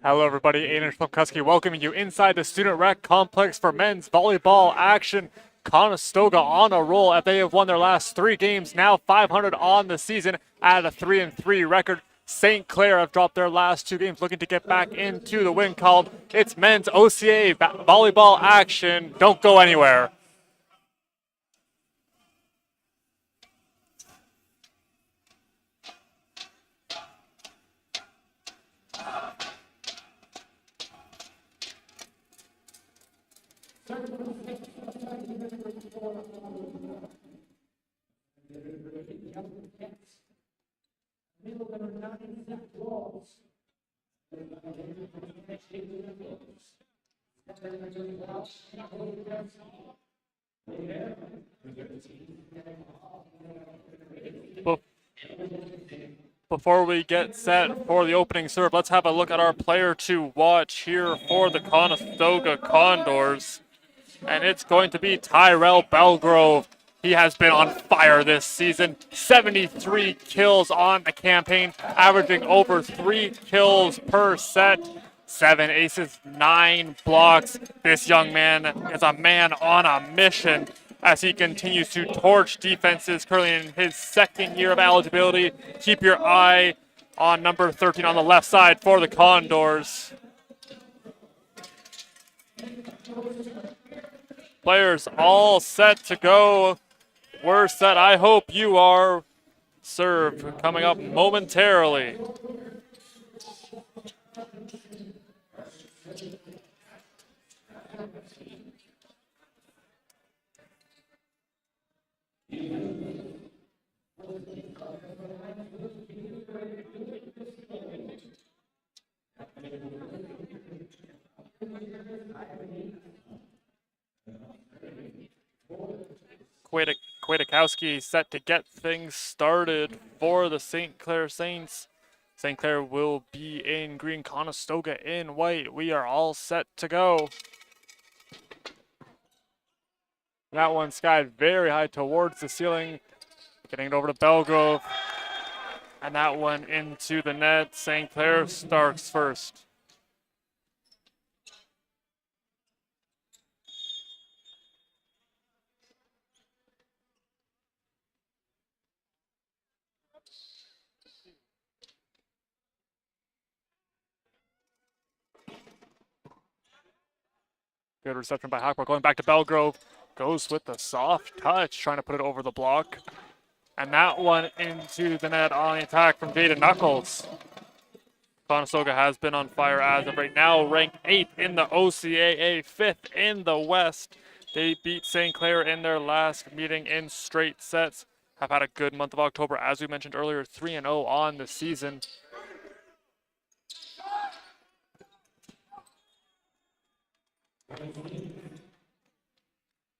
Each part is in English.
Hello everybody, Aiden Schlumpkuski welcoming you inside the Student Rec Complex for men's volleyball action. Conestoga on a roll as they have won their last 3 games, now 500 on the season at a 3-3 record. St. Clair have dropped their last 2 games, looking to get back into the win column. It's men's OCAA volleyball action. Don't go anywhere. Before we get set for the opening serve, let's have a look at our player to watch here for the Conestoga Condors. And it's going to be Tyrell Belgrove. He has been on fire this season. 73 kills on the campaign, averaging over 3 kills per set. 7 aces, 9 blocks. This young man is a man on a mission as he continues to torch defenses, currently in his 2nd year of eligibility. Keep your eye on number 13 on the left side for the Condors. Players all set to go. We're set. I hope you are. Serve coming up momentarily. Jankowski set to get things started for the St. Clair Saints. St. Clair will be in green, Conestoga in white. We are all set to go. That one skied very high towards the ceiling, getting it over to Belgrove. And that one into the net. St. Clair starts first. Good reception by Hackworth. Going back to Belgrove. Goes with the soft touch, trying to put it over the block. And that one into the net on the attack from Jaden Knuckles. Conestoga has been on fire as of right now, ranked 8th in the OCAA, 5th in the West. They beat St. Clair in their last meeting in straight sets. Have had a good month of October, as we mentioned earlier, 3-0 on the season.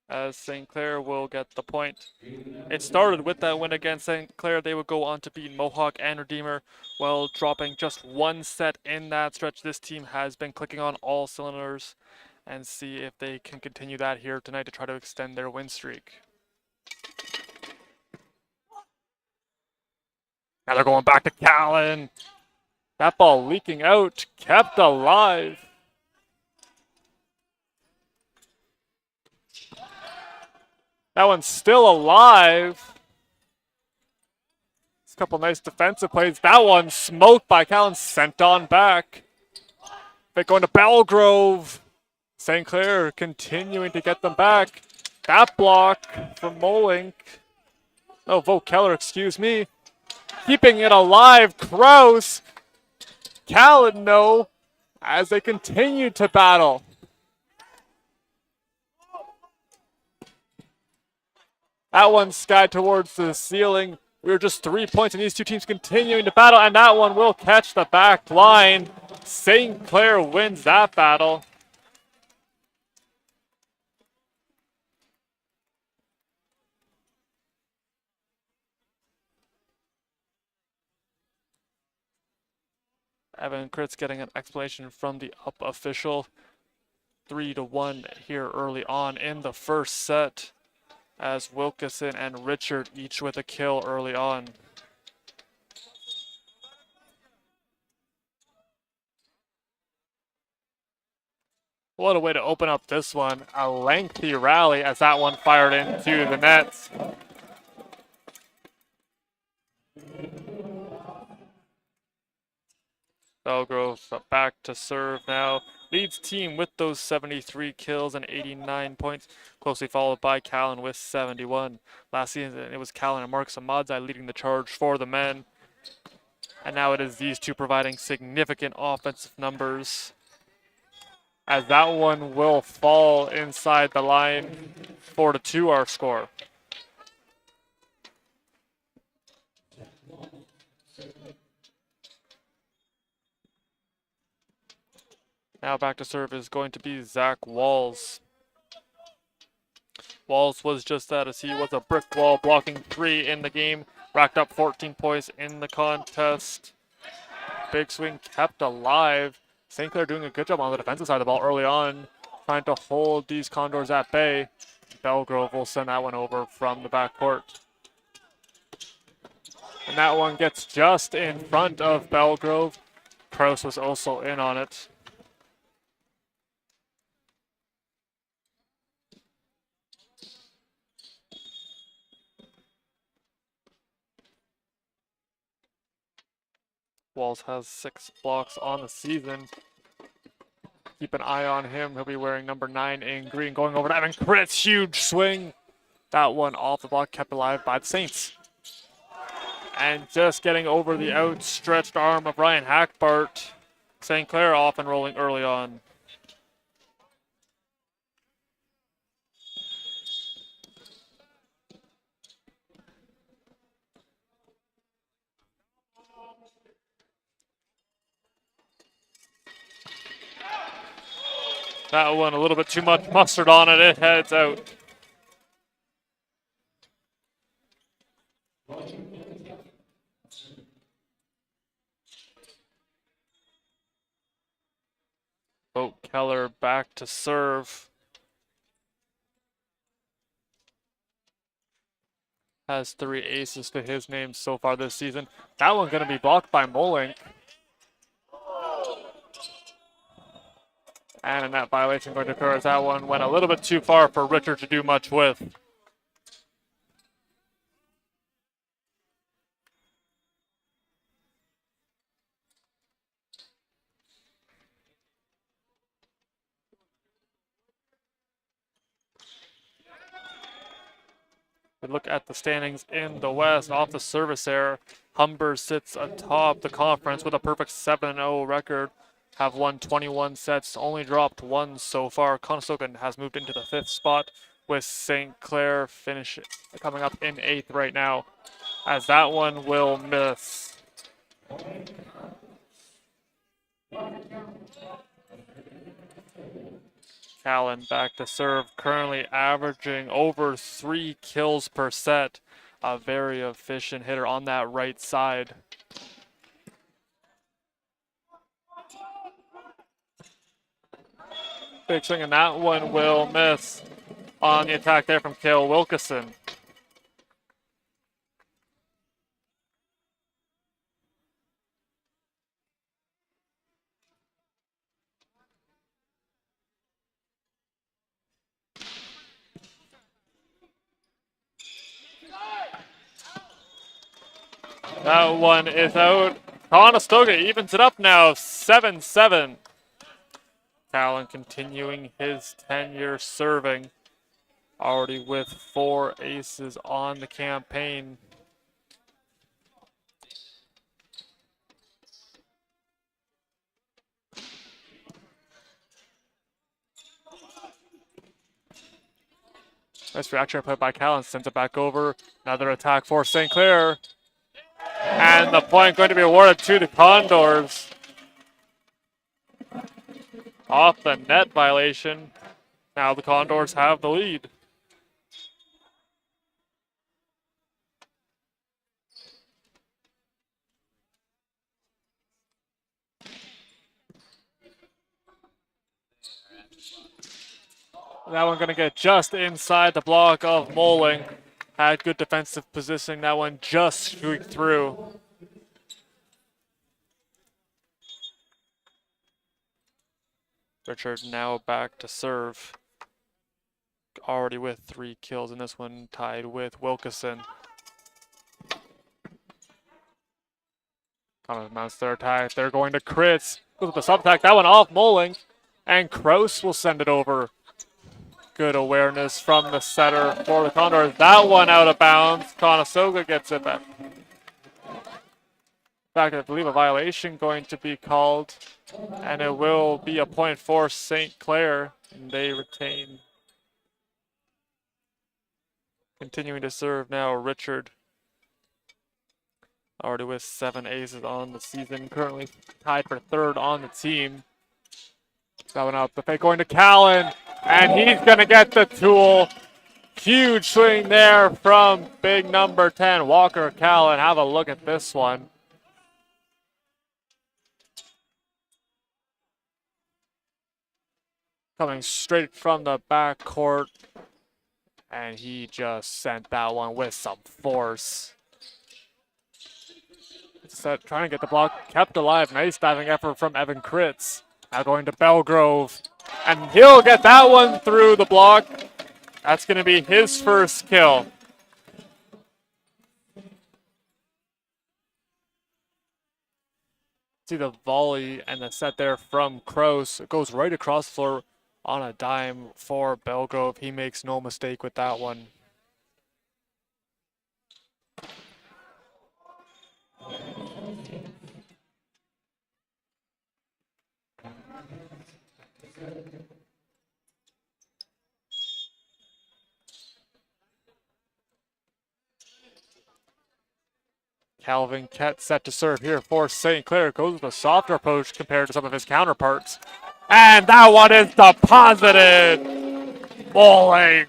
As St. Clair will get the point. It started with that win against St. Clair. They would go on to beat Mohawk and Redeemer while dropping just one set in that stretch. This team has been clicking on all cylinders, and see if they can continue that here tonight to try to extend their win streak. Now they're going back to Callan. That ball leaking out, kept alive. That one's still alive. A couple nice defensive plays. That one smoked by Callan, sent on back. They're going to Belgrove. St. Clair continuing to get them back. That block from Molink. Oh, Vo Keller, excuse me. Keeping it alive. Kraus. Callan, no. As they continue to battle. That one skied towards the ceiling. We were just 3 points, and these two teams continuing to battle, and that one will catch the back line. St. Clair wins that battle. Evan Kritz getting an explanation from the up official. 3-1 here early on in the first set, as Wilkeson and Richard each with a kill early on. What a way to open up this one. A lengthy rally as that one fired into the nets. Belgrove back to serve now. Leads team with those 73 kills and 89 points, closely followed by Callan with 71. Last season, it was Callan and Mark Samadzai leading the charge for the men. And now it is these two providing significant offensive numbers, as that one will fall inside the line. 4-2 our score. Now back to serve is going to be Zach Walls. Walls was just that, as he was a brick wall, blocking 3 in the game. Racked up 14 points in the contest. Big swing kept alive. St. Clair doing a good job on the defensive side of the ball early on, trying to hold these Condors at bay. Belgrove will send that one over from the backcourt. And that one gets just in front of Belgrove. Kraus was also in on it. Walls has 6 blocks on the season. Keep an eye on him. He'll be wearing number 9 in green. Going over to Evan Kritz. Huge swing. That one off the block, kept alive by the Saints. And just getting over the outstretched arm of Ryan Hackbart. St. Clair off and rolling early on. That one a little bit too much mustard on it. It heads out. Boat Keller back to serve. Has 3 aces to his name so far this season. That one going to be blocked by Molink. And a net violation going to occur as that one went a little bit too far for Richard to do much with. We look at the standings in the West. Off the service error, Humber sits atop the conference with a perfect 7-0 record. Have won 21 sets, only dropped 1 so far. Conestoga has moved into the 5th spot with St. Clair coming up in 8th right now, as that one will miss. Callan back to serve, currently averaging over 3 kills per set. A very efficient hitter on that right side. Big swing, and that one will miss on the attack there from Cale Wilkeson. That one is out. Conestoga evens it up now, 7-7. Callan continuing his tenure serving, already with 4 aces on the campaign. Nice reaction put by Callan, sends it back over. Another attack for St. Clair. And the point going to be awarded to the Condors. Off the net violation. Now the Condors have the lead. That one going to get just inside the block of Moling. Had good defensive positioning. That one just streaked through. Richard now back to serve. Already with 3 kills in this one, tied with Wilkeson. Common mounts their attack. They're going to crits. Goes with the sub attack. That one off Moling. And Kraus will send it over. Good awareness from the setter for the Condors. That one out of bounds. Conestoga gets it back. In fact, I believe a violation going to be called. And it will be a point for St. Clair. And they retain. Continuing to serve now, Richard. Already with 7 aces on the season. Currently tied for 3rd on the team. That one up. The fake going to Callan. And he's going to get the tool. Huge swing there from big number 10, Walker Callan. Have a look at this one. Coming straight from the back court. And he just sent that one with some force. Trying to get the block kept alive. Nice diving effort from Evan Kritz. Now going to Belgrove. And he'll get that one through the block. That's going to be his first kill. See the volley and the set there from Kraus. It goes right across the floor on a dime for Belgrove. He makes no mistake with that one. Calvin Kett set to serve here for St. Clair. Goes with a softer approach compared to some of his counterparts. And that one is deposited. Bowling.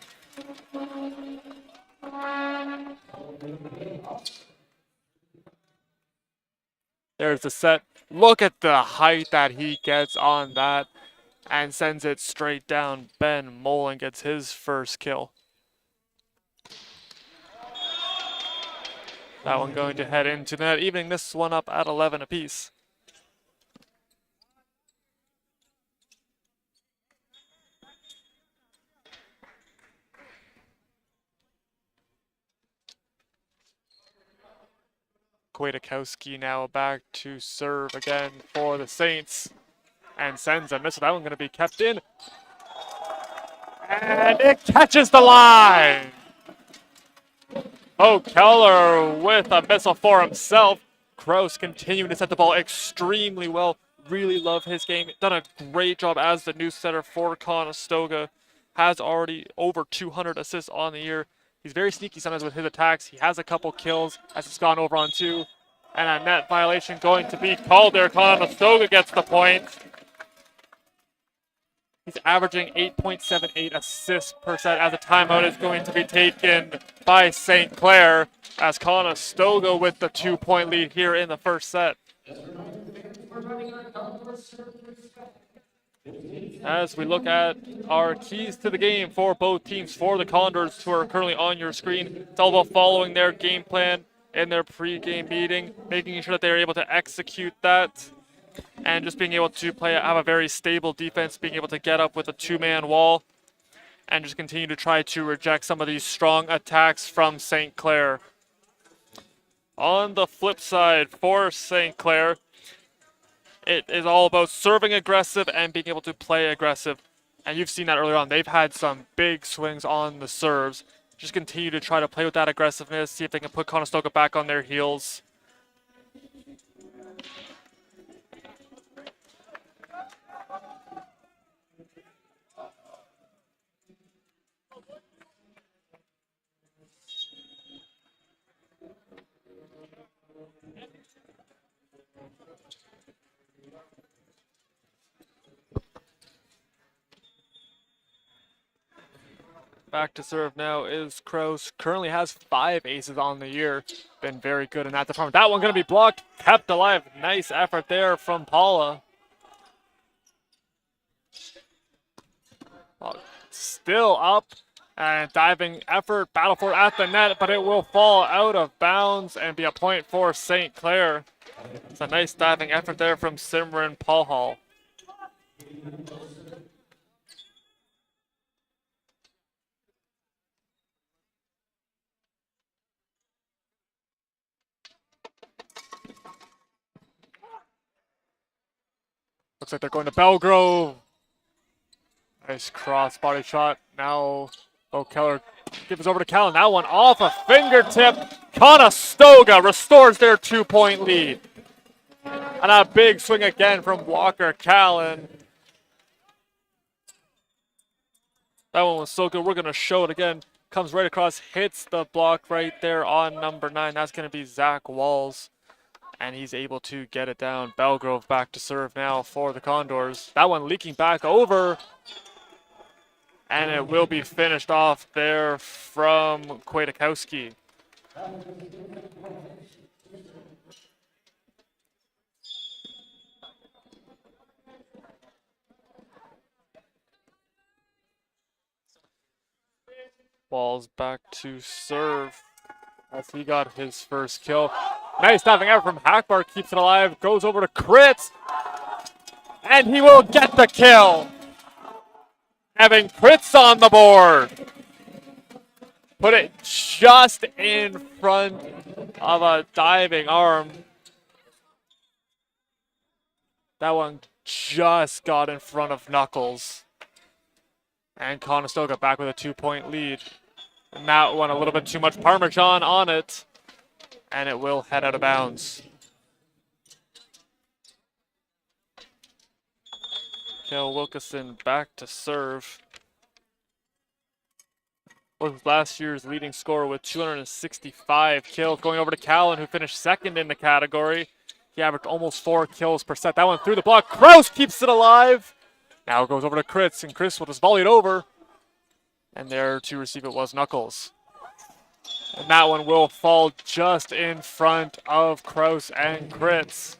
There's the set. Look at the height that he gets on that and sends it straight down. Ben Mullen gets his first kill. That one going to head into net, evening this one up at 11 apiece. Kwiatkowski now back to serve again for the Saints and sends a missile. That one going to be kept in. And it catches the line. Keller with a missile for himself. Kraus continuing to set the ball extremely well. Really love his game. Done a great job as the new setter for Conestoga. Has already over 200 assists on the year. He's very sneaky sometimes with his attacks. He has a couple kills as it's gone over on 2. And a net violation going to be called there. Conestoga gets the point. He's averaging 8.78 assists per set as a timeout is going to be taken by St. Clair as Conestoga with the 2-point lead here in the first set. As we look at our keys to the game for both teams, for the Condors who are currently on your screen, it's all about following their game plan in their pre-game meeting, making sure that they're able to execute that, and just being able to have a very stable defense, being able to get up with a 2-man wall, and just continue to try to reject some of these strong attacks from St. Clair. On the flip side for St. Clair, it is all about serving aggressive and being able to play aggressive. And you've seen that earlier on. They've had some big swings on the serves. Just continue to try to play with that aggressiveness, see if they can put Conestoga back on their heels. Back to serve now is Kraus. Currently has 5 aces on the year. Been very good in that department. That one going to be blocked. Kept alive. Nice effort there from Paula. Still up. And diving effort. Battle for it at the net. But it will fall out of bounds and be a point for St. Clair. It's a nice diving effort there from Simran Pahal. Looks like they're going to Belgrove. Nice cross body shot. Now, Keller gives over to Callan. That one off a fingertip. Conestoga restores their 2-point lead. And a big swing again from Walker Callan. That one was so good. We're going to show it again. Comes right across, hits the block right there on number 9. That's going to be Zach Walls. And he's able to get it down. Belgrove back to serve now for the Condors. That one leaking back over. And it will be finished off there from Kwiatkowski. Walls back to serve as he got his first kill. Nice diving effort from Hackbar, keeps it alive, goes over to Kritz, and he will get the kill. Having Kritz on the board. Put it just in front of a diving arm. That one just got in front of Knuckles. And Conestoga back with a 2-point lead. And that one a little bit too much Parmesan on it. And it will head out of bounds. Kel Wilkeson back to serve. Was last year's leading scorer with 265 kills. Going over to Callan, who finished second in the category. He averaged almost 4 kills per set. That one through the block. Kraus keeps it alive. Now it goes over to Kritz, and Chris will just volley it over. And there to receive it was Knuckles. And that one will fall just in front of Kraus and Kritz.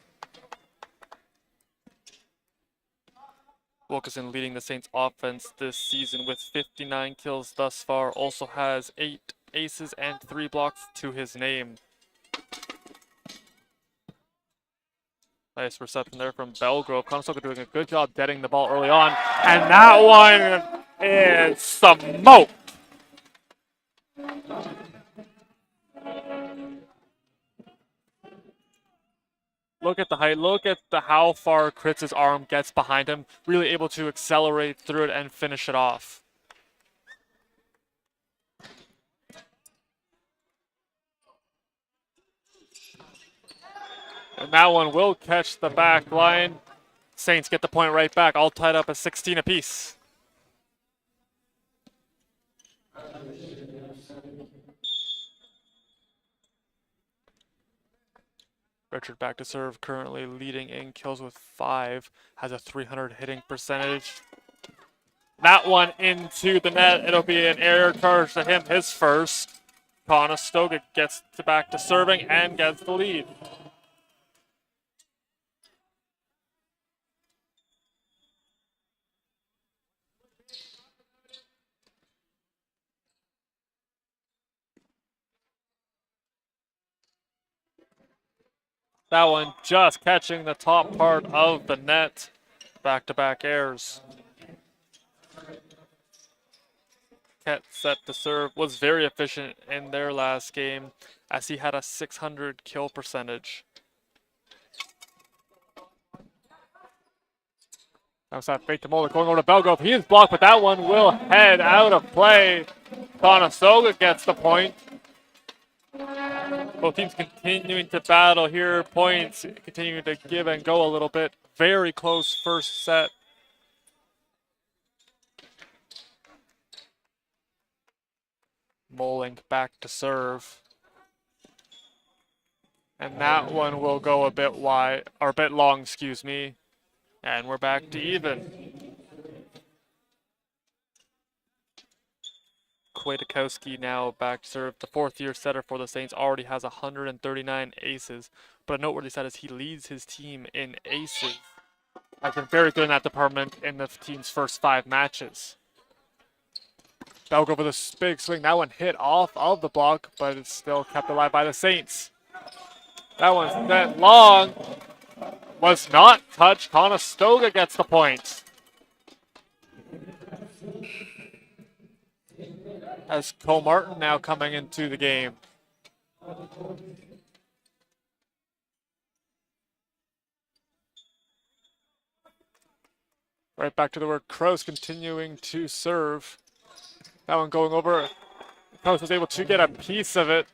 Wilkerson leading the Saints offense this season with 59 kills thus far. Also has 8 aces and 3 blocks to his name. Nice reception there from Belgrove. Conestoga doing a good job getting the ball early on. And that one is smoked. Look at the height. Look at how far Kritz's arm gets behind him. Really able to accelerate through it and finish it off. And that one will catch the back line. Saints get the point right back, all tied up at 16 apiece. Richard back to serve, currently leading in kills with 5, has a 300 hitting percentage. That one into the net. It'll be an error charge to him, his first. Conestoga gets back to serving and gets the lead. That one just catching the top part of the net. Back-to-back errors. Ket set to serve, was very efficient in their last game as he had a 600 kill percentage. Outside fake to Moller going over to Belgrove. He is blocked, but that one will head out of play. Conestoga gets the point. Both teams continuing to battle here. Points continuing to give and go a little bit. Very close first set. Molink back to serve. And that one will go a bit wide, or a bit long, excuse me. And we're back to even. Kwiatkowski now back to serve. The fourth-year setter for the Saints already has 139 aces. But a noteworthy stat is he leads his team in aces. Has been very good in that department in the team's first 5 matches. Belgrove with a big swing. That one hit off of the block, but it's still kept alive by the Saints. That one's net long. Was not touched. Conestoga gets the point. As Cole Martin now coming into the game. Right back to the work. Kraus continuing to serve. That one going over. Kraus was able to get a piece of it.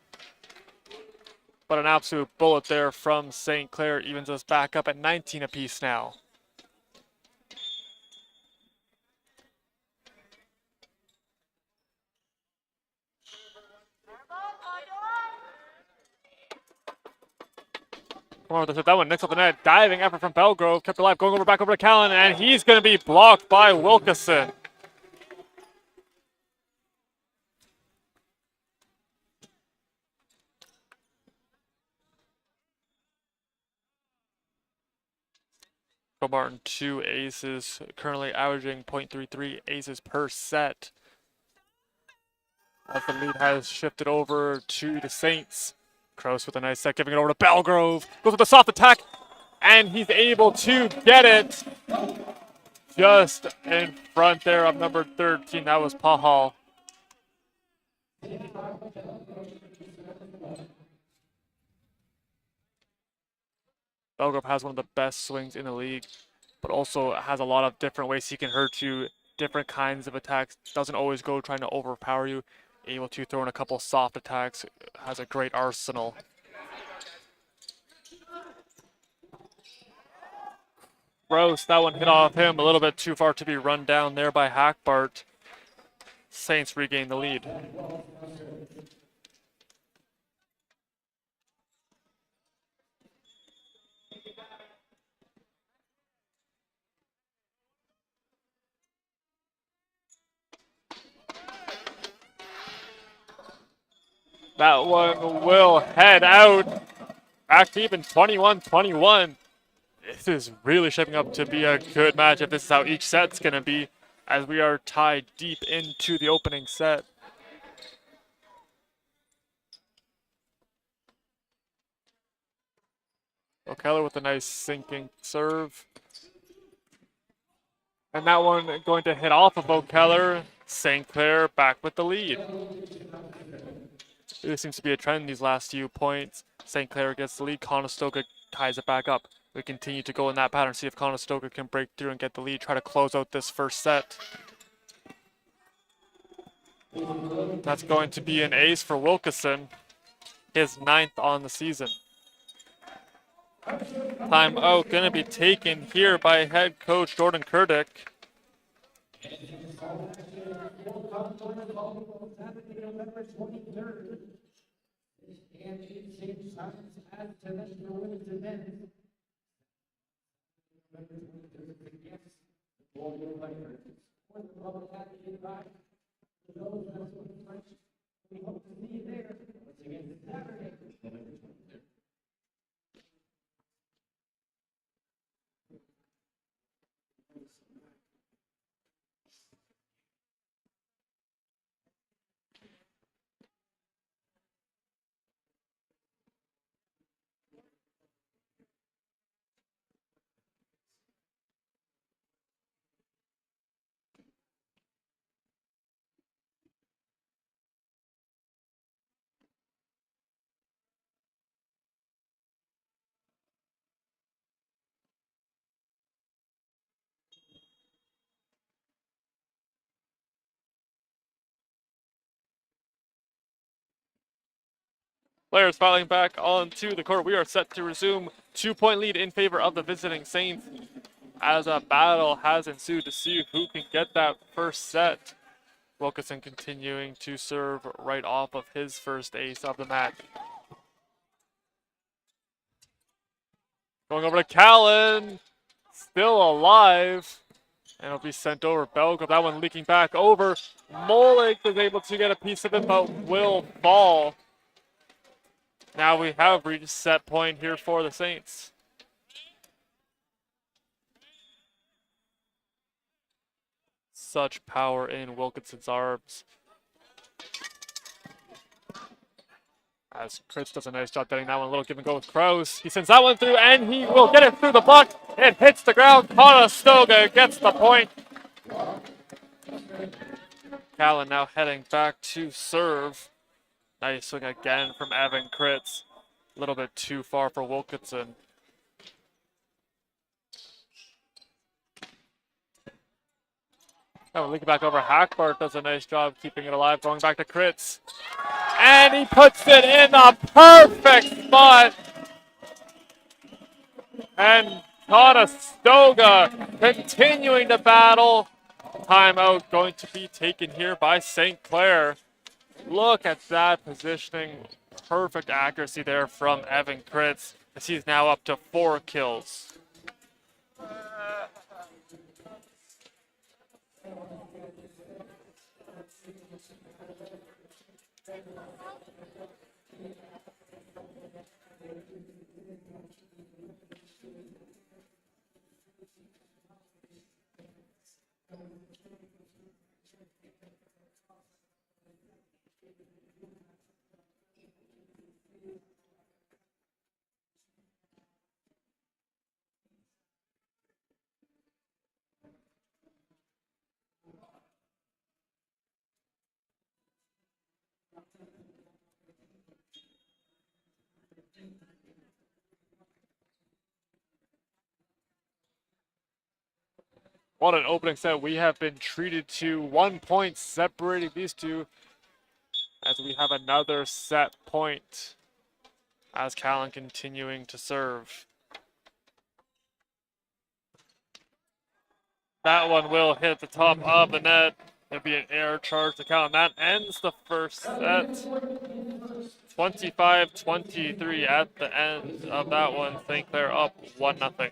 But an absolute bullet there from St. Clair evens us back up at 19 apiece now. That one nicks up the net. Diving effort from Belgrove. Kept alive. Going over back over to Callan. And he's going to be blocked by Wilkerson. Martin 2 aces. Currently averaging .33 aces per set. As the lead has shifted over to the Saints. Kraus with a nice set, giving it over to Belgrove. Goes with a soft attack, and he's able to get it just in front there of number 13. That was Pahal. Belgrove has one of the best swings in the league, but also has a lot of different ways he can hurt you, different kinds of attacks. Doesn't always go trying to overpower you. Able to throw in a couple soft attacks, has a great arsenal. Gross, that one hit off him, a little bit too far to be run down there by Hackbart. Saints regain the lead. That one will head out. Back to even 21-21. This is really shaping up to be a good match if this is how each set's going to be, as we are tied deep into the opening set. Keller with a nice sinking serve. And that one going to hit off of Keller. St. Clair back with the lead. This seems to be a trend these last few points. St. Clair gets the lead. Conestoga ties it back up. We continue to go in that pattern, see if Conestoga can break through and get the lead, try to close out this first set. That's going to be an ace for Wilkinson, his 9th on the season. Timeout going to be taken here by head coach Jordan Kurdick. Players filing back onto the court. We are set to resume. 2-point lead in favor of the visiting Saints as a battle has ensued to see who can get that first set. Wilkinson continuing to serve right off of his first ace of the match. Going over to Callan, still alive, and it'll be sent over. Belgrove, that one leaking back over. Molig is able to get a piece of it, but will fall. Now we have reached set point here for the Saints. Such power in Wilkinson's arms. As Chris does a nice job getting that one. A little give and go with Krause. He sends that one through, and he will get it through the block. It hits the ground. Conestoga gets the point. Callan now heading back to serve. Nice swing again from Evan Kritz. A little bit too far for Wilkinson. Oh, linking back over. Hackbart does a nice job keeping it alive. Going back to Kritz. And he puts it in the perfect spot. And Conestoga continuing to battle. Timeout going to be taken here by St. Clair. Look at that positioning. Perfect accuracy there from Evan Kritz, as he's now up to 4 kills. What an opening set. We have been treated to 1 point separating these two, as we have another set point as Callan continuing to serve. That one will hit the top of the net. It'll be an air charge to Callan. That ends the first set. 25-23 at the end of that one. St. Clair up 1-0.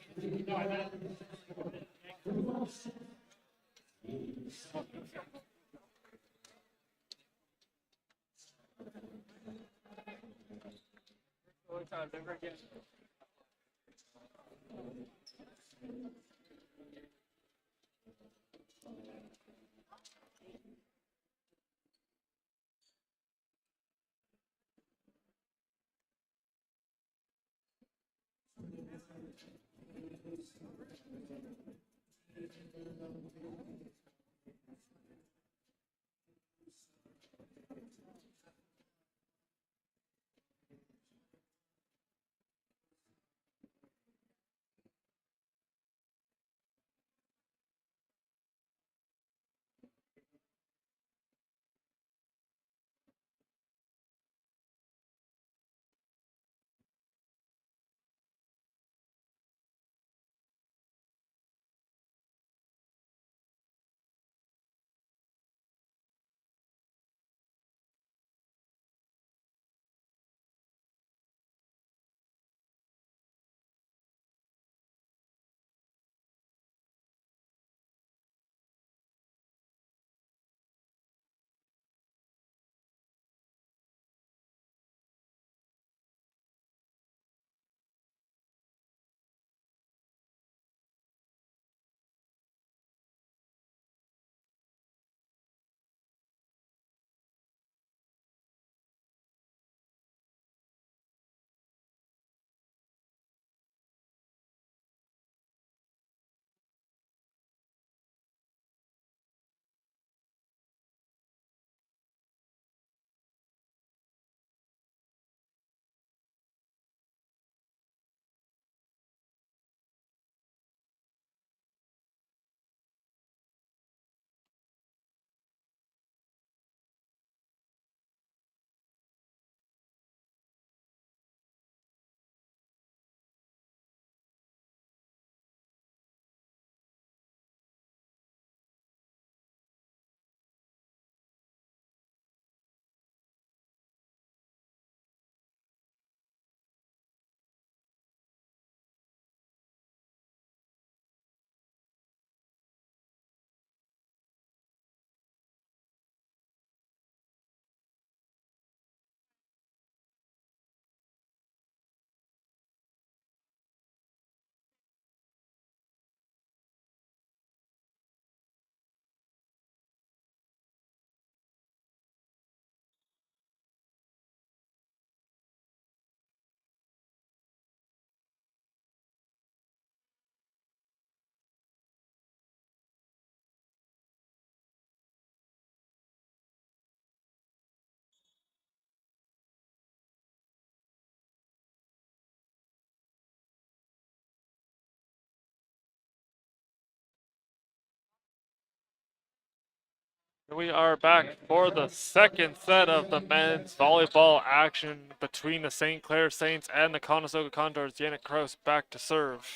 We are back for the second set of the men's volleyball action between the St. Clair Saints and the Conestoga Condors. Yannick Kraus back to serve.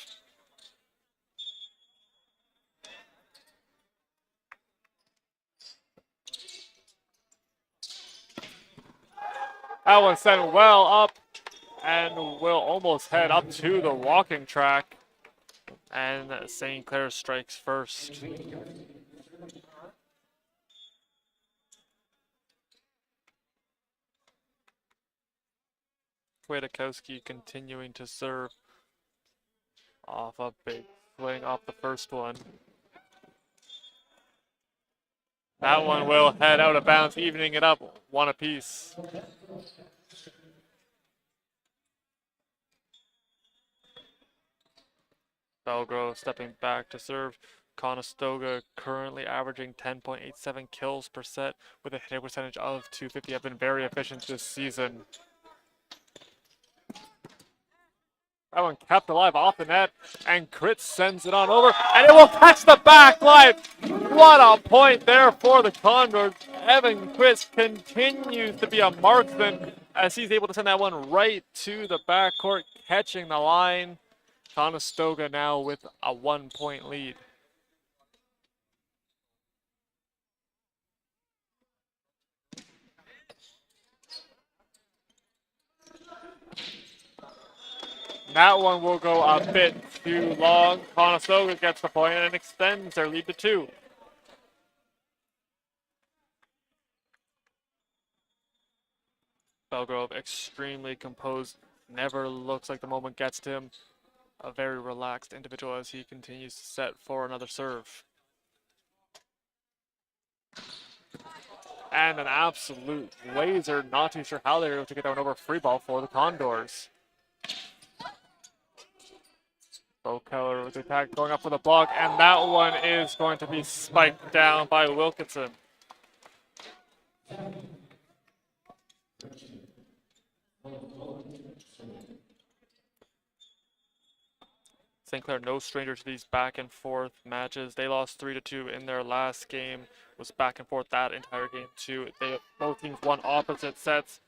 That one sent well up and will almost head up to the walking track. And St. Clair strikes first. Kwiatkowski continuing to serve off a big swing off the first one. That one will head out of bounds, evening it up, one apiece. Belgrove stepping back to serve. Conestoga currently averaging 10.87 kills per set with a hit percentage of .250. Have been very efficient this season. That one kept alive off the net, and Kritz sends it on over, and it will catch the back line. What a point there for the Condors. Evan Kritz continues to be a marksman as he's able to send that one right to the backcourt, catching the line. Conestoga now with a 1-point lead. That one will go a bit too long. Conestoga gets the point and extends their lead to 2. Belgrove extremely composed Never looks like the moment gets to him. A very relaxed individual as he continues to set for another serve. And an absolute laser. Not too sure how they were able to get that one over. Free ball for the Condors. Bo Keller with the attack going up for the block, and that one is going to be spiked down by Wilkinson. St. Clair no stranger to these back and forth matches. They lost 3-2 in their last game. It was back and forth that entire game too. Both teams won opposite sets,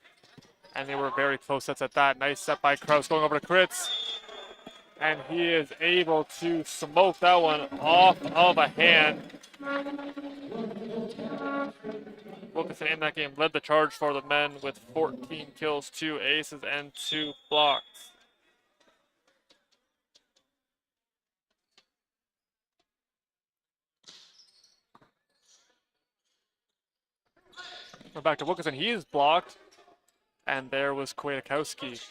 and they were very close sets at that. Nice set by Kraus going over to Kritz. And he is able to smoke that one off of a hand. Wilkinson in that game led the charge for the men with 14 kills, 2 aces, and 2 blocks. We're back to Wilkinson. He is blocked. And there was Kwiatkowski.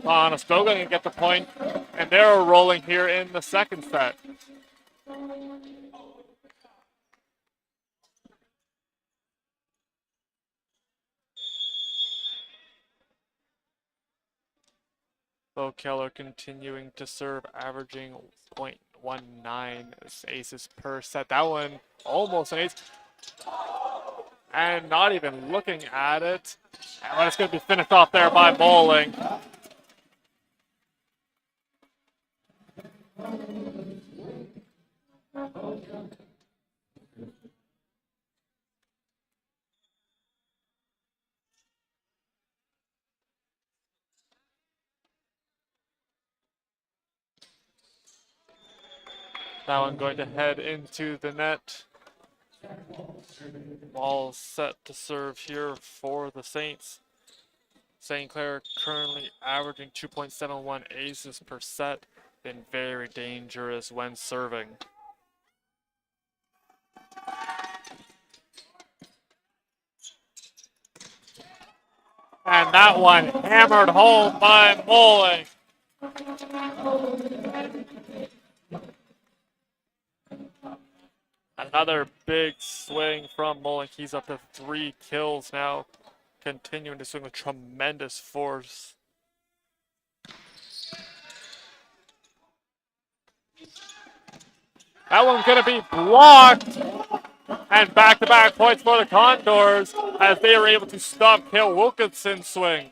Conestoga can get the point, and they're rolling here in the second set. Bo Keller continuing to serve, averaging 0.19 aces per set. That one almost an ace. And not even looking at it. And it's going to be finished off there by Bowling. That one going to head into the net. All set to serve here for the Saints. St. Clair currently averaging 2.71 aces per set. Been very dangerous when serving. And that one hammered home by Bowling. Another big swing from Mullen. He's up to 3 kills now, continuing to swing with tremendous force. That one's going to be blocked. And back-to-back points for the Condors as they were able to stop Cale Wilkinson's swing.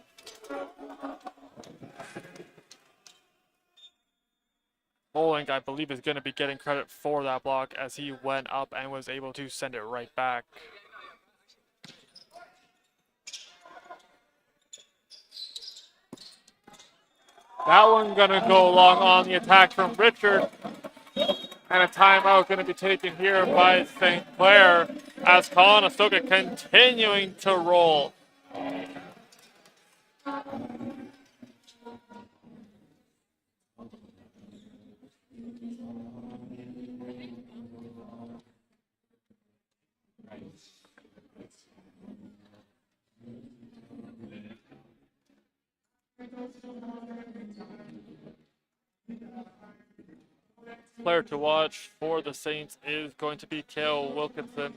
Bowling, I believe, is going to be getting credit for that block as he went up and was able to send it right back. That one going to go long on the attack from Richard. And a timeout going to be taken here by St. Clair as Conestoga continuing to roll. Player to watch for the Saints is going to be Cale Wilkinson,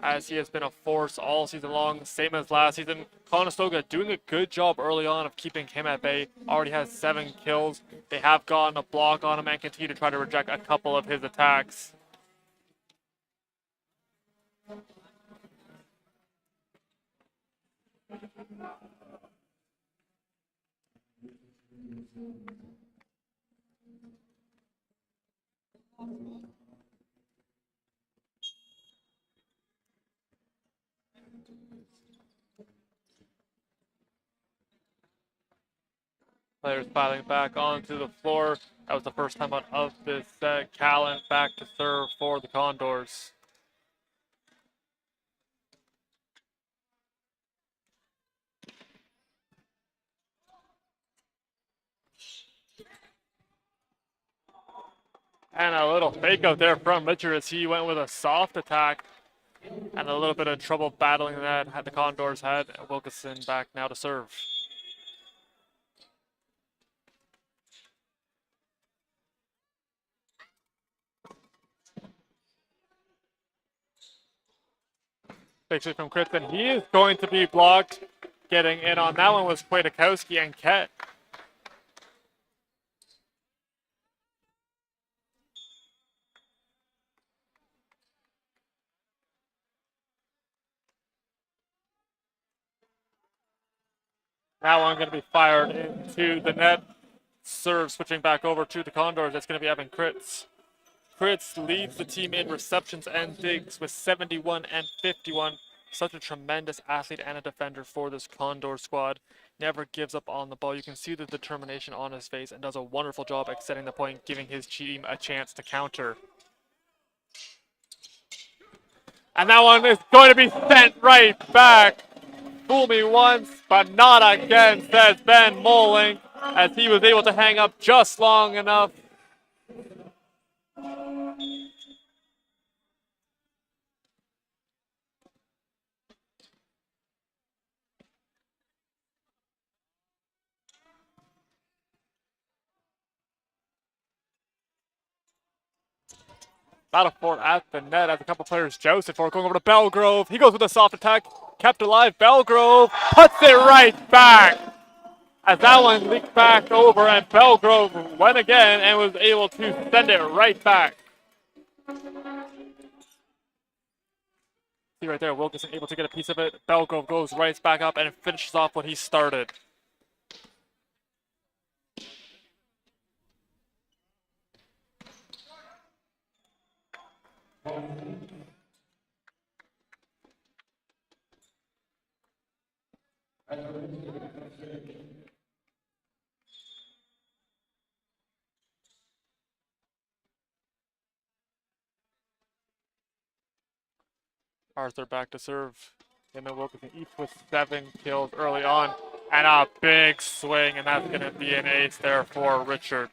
as he has been a force all season long, same as last season. Conestoga doing a good job early on of keeping him at bay. Already has 7 kills. They have gotten a block on him and continue to try to reject a couple of his attacks. Players piling back onto the floor. That was the first time out of this set. Callan back to serve for the Condors. And a little fake out there from Richard as he went with a soft attack. And a little bit of trouble battling that the Condors had. Wilkinson back now to serve. Big swing from Chris, and he is going to be blocked. Getting in on that one was Kwiatkowski and Ket. That one going to be fired into the net. Serve switching back over to the Condors. That's going to be Evan Kritz. Kritz leads the team in receptions and digs with 71 and 51. Such a tremendous athlete and a defender for this Condor squad. Never gives up on the ball. You can see the determination on his face and does a wonderful job at setting the point, giving his team a chance to counter. And that one is going to be sent right back. Fool me once, but not again, says Ben Moling, as he was able to hang up just long enough. Battle for it at the net as a couple players jousted for it. Going over to Belgrove. He goes with a soft attack. Kept alive. Belgrove puts it right back. As that one leaked back over, and Belgrove went again and was able to send it right back. See right there, Wilkinson able to get a piece of it. Belgrove goes right back up and finishes off what he started. Arthur back to serve. And then Wilkinson each with 7 kills early on. And a big swing, and that's going to be an ace there for Richard.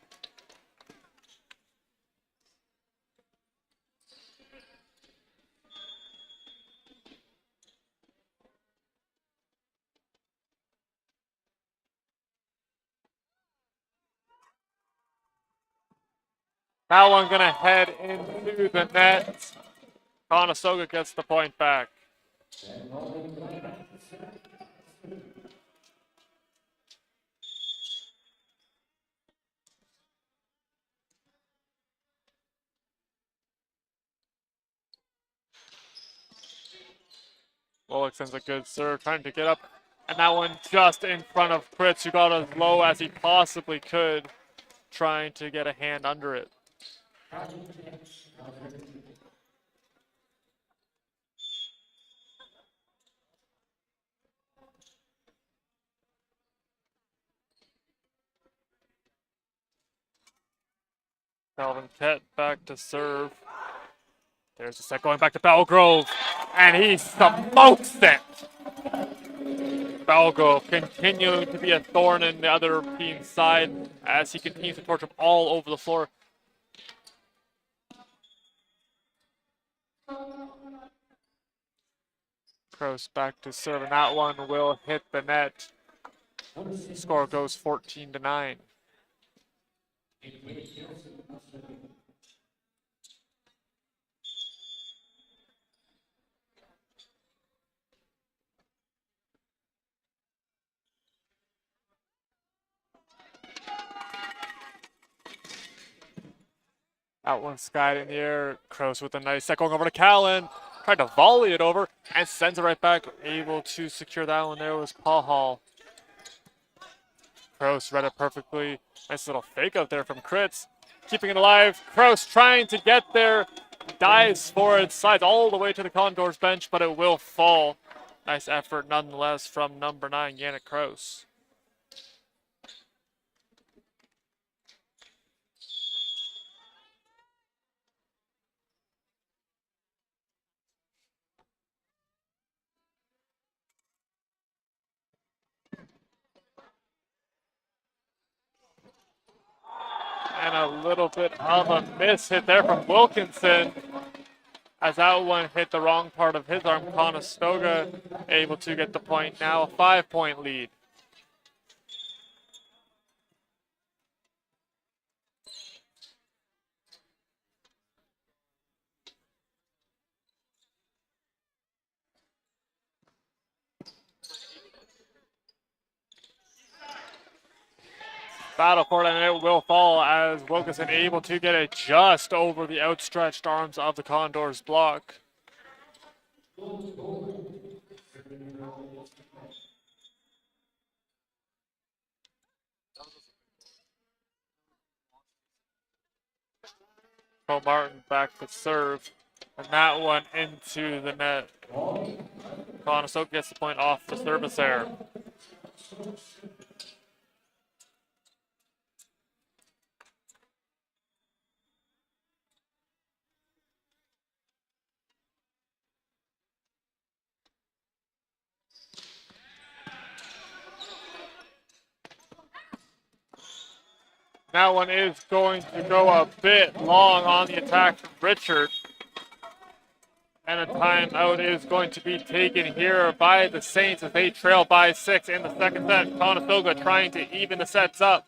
That one going to head into the net. Conestoga gets the point back. Bullock sends a good serve, trying to get up. And that one just in front of Fritz, who got as low as he possibly could, trying to get a hand under it. Calvin Kett back to serve. There's a set going back to Belgrove, and he smokes it. Belgrove continuing to be a thorn in the other team's side as he continues to torch him all over the floor. Kroos back to serve, and that one will hit the net. Score goes 14-9. That one skied in the air. Kroos with a nice set going over to Callan. Tried to volley it over and sends it right back. Able to secure that one there was Paul Hall. Kroos read it perfectly. Nice little fake out there from Kritz. Keeping it alive. Kroos trying to get there. Dives for it. Slides all the way to the Condors bench, but it will fall. Nice effort nonetheless from number 9, Yannick Kroos. And a little bit of a miss hit there from Wilkinson, as that one hit the wrong part of his arm. Conestoga able to get the point now, a 5-point lead. battle for it, and it will fall as Wilkinson able to get it just over the outstretched arms of the Condors block. Cole Martin back to serve, and that one into the net. Conestoga gets the point off the service error. That one is going to go a bit long on the attack from Richard. And a timeout is going to be taken here by the Saints as they trail by 6 in the second set. Conestoga trying to even the sets up.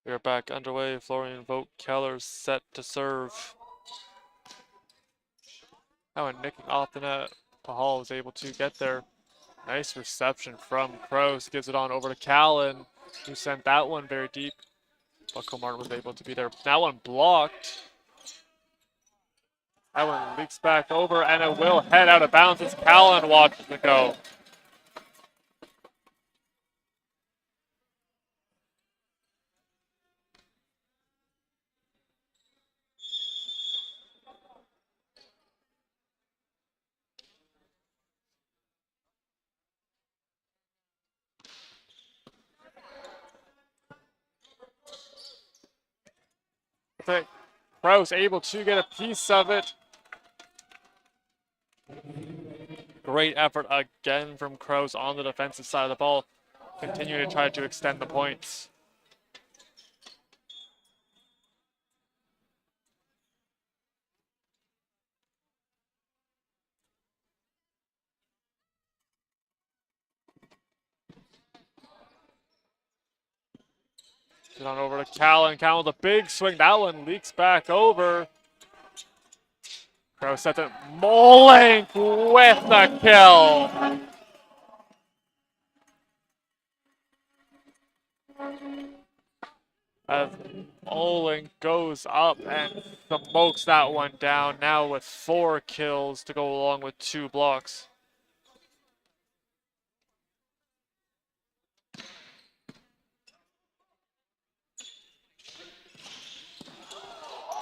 We're back underway. Florian Vogt Keller's set to serve. That one nicking off the net. Pahal was able to get there. Nice reception from Kroos. Gives it on over to Callan, who sent that one very deep. But Comar was able to be there. That one blocked. That one leaks back over, and it will head out of bounds as Callan watches it go. Kroos able to get a piece of it. Great effort again from Kroos on the defensive side of the ball. Continuing to try to extend the points. Get on over to Callan. Callan with a big swing. That one leaks back over. Kroos sets it. Molink with the kill. As Molink goes up and smokes that one down. Now with 4 kills to go along with 2 blocks.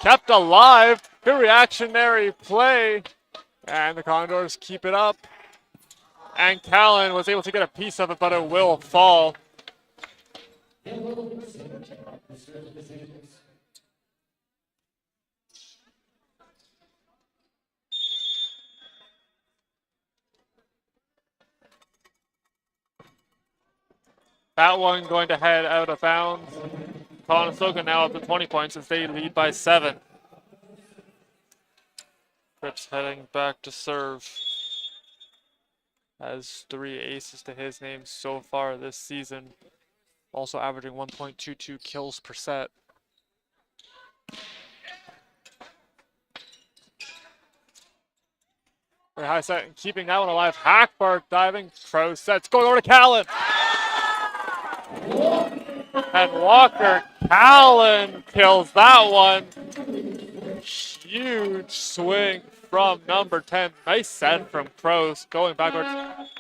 Kept alive. Good reactionary play. And the Condors keep it up. And Callan was able to get a piece of it, but it will fall. That one going to head out of bounds. Conestoga now up to 20 points as they lead by 7. Fritz heading back to serve. Has 3 aces to his name so far this season. Also averaging 1.22 kills per set. Very high set and keeping that one alive. Hackberg diving. Kroos sets. Going over to Callan. And Walker Callan kills that one. Huge swing from number 10. Nice set from Kroos. Going backwards,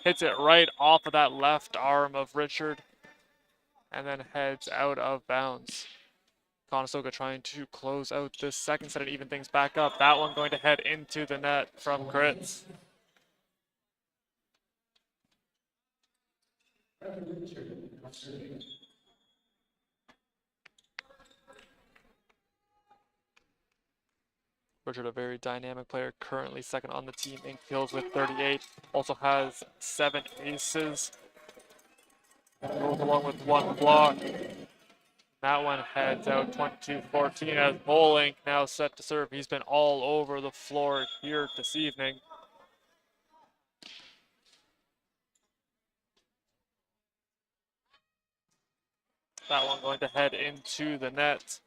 hits it right off of that left arm of Richard. And then heads out of bounds. Conestoga trying to close out this second set and even things back up. That one going to head into the net from Grits. Richard, a very dynamic player, currently second on the team in kills with 38. Also has 7 aces. Goes along with 1 block. That one heads out 22-14 as Bolink now set to serve. He's been all over the floor here this evening. That one going to head into the net.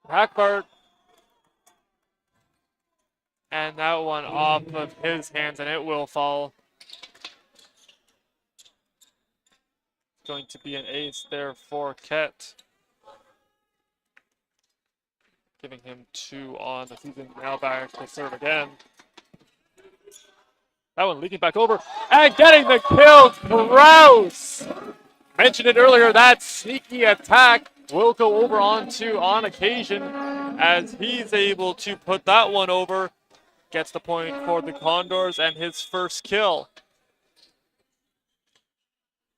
Hackbart. And that one off of his hands, and it will fall. Going to be an ace there for Ket. Giving him 2 on the season. Now back to serve again. That one leaking back over and getting the kill. Kraus! Mentioned it earlier, that sneaky attack will go over onto on occasion as he's able to put that one over. Gets the point for the Condors and his first kill.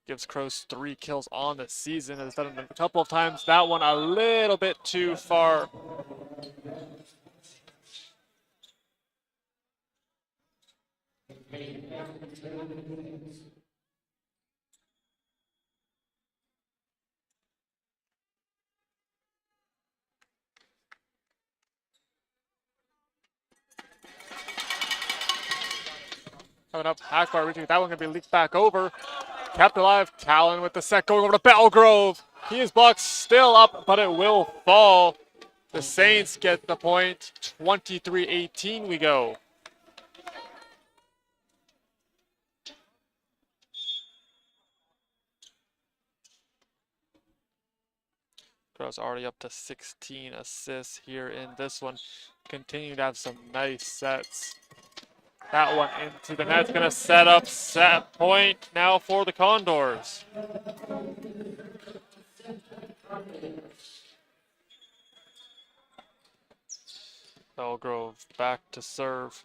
Gives Kroos 3 kills on the season. Has done it a couple of times. That one a little bit too far. Coming up, Hackbar reaching that one, gonna be leaked back over. Kept alive, Callan with the set going over to Belgrove. He is blocked still up, but it will fall. The Saints get the point. 23-18 we go. Gross already up to 16 assists here in this one. Continue to have some nice sets. That one into the net's gonna set up set point now for the Condors. Belgrove back to serve.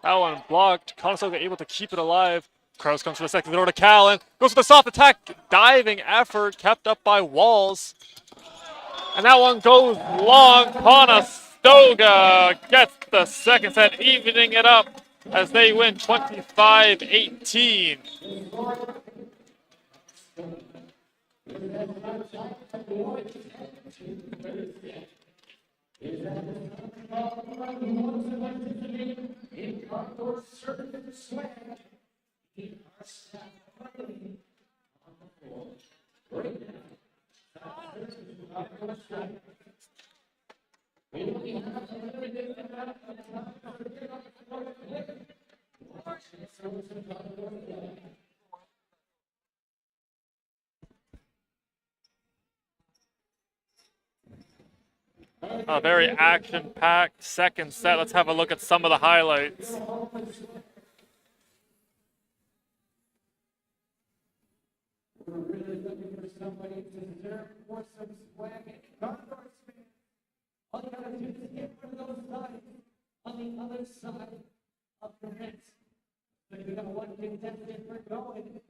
That one blocked. Conestoga able to keep it alive. Kraus comes for the second throw to Callan. Goes for the soft attack. Diving effort kept up by Walls. And that one goes long. Conestoga gets the second set, evening it up as they win 25-18. A very action-packed second set. Let's have a look at some of the highlights. On the other side of the net. So you got one contestant for going.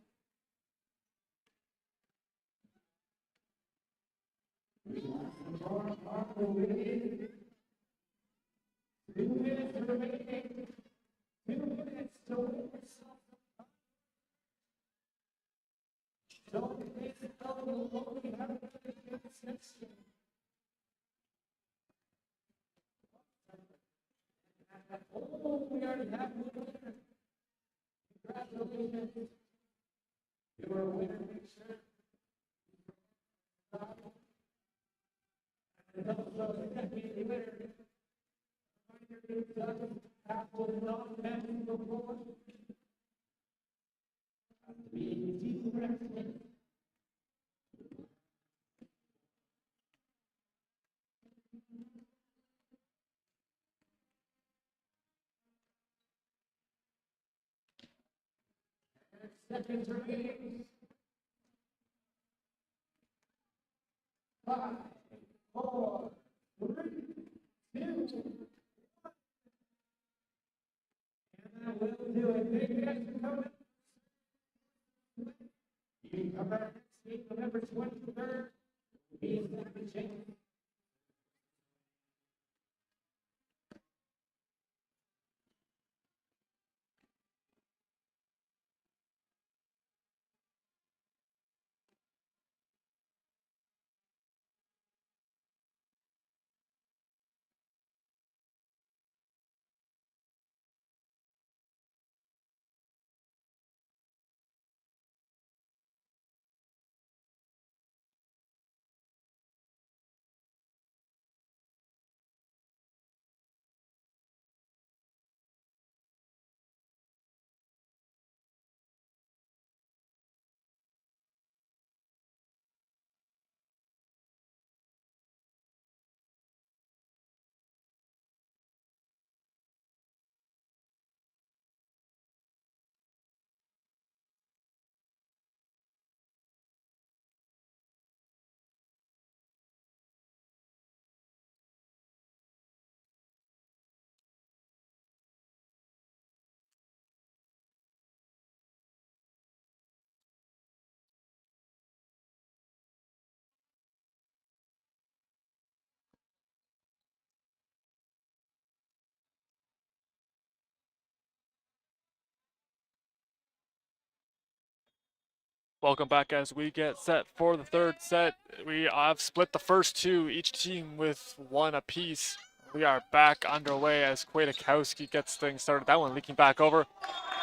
Seconds remaining. 5, 4, 3, 2, 1. And that will do it. Thank you guys for coming. You come back next week, November 23rd. Be second chance. Welcome back as we get set for the third set. We have split the first two, each team with one apiece. We are back underway as Kwiatkowski gets things started. That one leaking back over.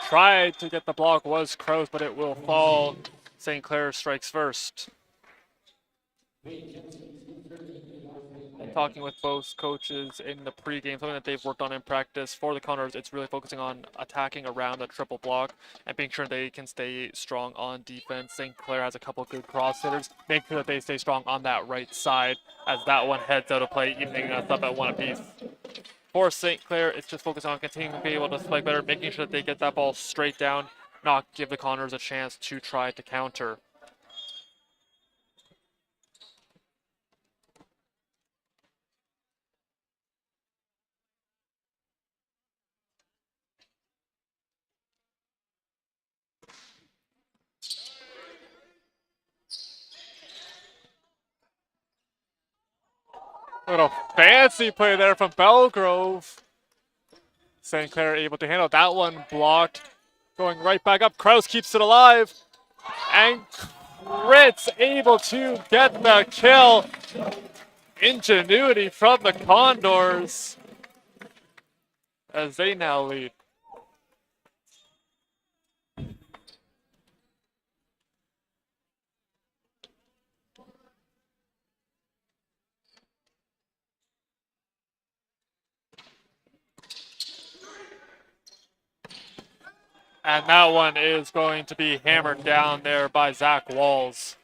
Tried to get the block, was Kraus, but it will fall. St. Clair strikes first. Talking with both coaches in the pregame, something that they've worked on in practice for the Condors, it's really focusing on attacking around the triple block and being sure they can stay strong on defense. St. Clair has a couple good cross hitters. Make sure that they stay strong on that right side as that one heads out of play, evening us up at one apiece. For St. Clair, it's just focusing on continuing to be able to spike better, making sure that they get that ball straight down, not give the Condors a chance to try to counter. Little fancy play there from Belgrove. St. Clair able to handle that one, blocked. Going right back up. Kraus keeps it alive. And Ritz able to get the kill. Ingenuity from the Condors as they now lead. And that one is going to be hammered down there by Zach Walls.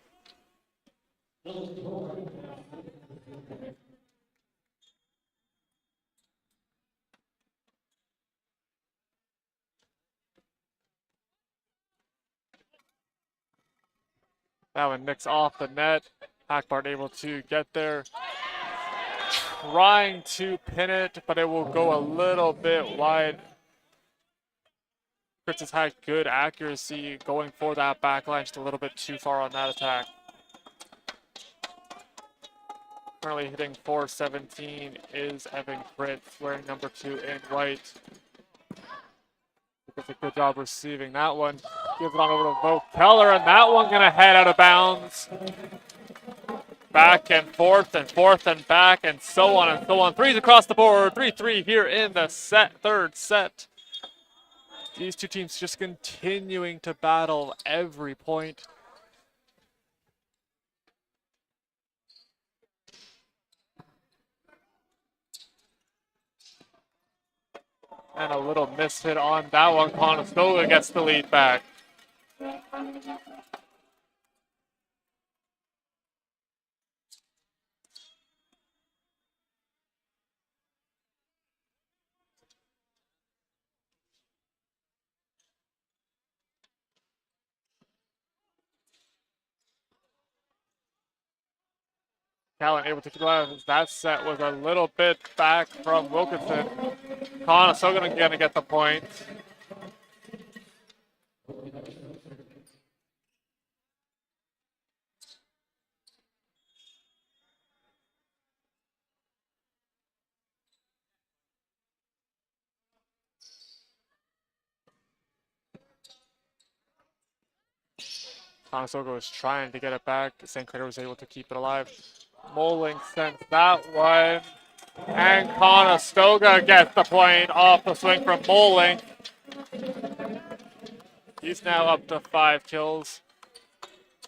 That one nicks off the net. Hackbart able to get there. Trying to pin it, but it will go a little bit wide. Fritz has had good accuracy going for that back line, just a little bit too far on that attack. Currently hitting .417 is Evan Fritz, wearing number 2 in white. Does a good job receiving that one. Gives it on over to Vogt Keller, and that one gonna head out of bounds. Back and forth and back, and so on and so on. Threes across the board. 3-3 here in the third set. These two teams just continuing to battle every point. And a little miss hit on that one. Conestoga gets the lead back. Callan able to keep alive. That set was a little bit back from Wilkinson. Conestoga gonna get the point. Conestoga was trying to get it back. St. Clair was able to keep it alive. Moling sent that one. And Conestoga gets the point off the swing from Moling. He's now up to 5 kills.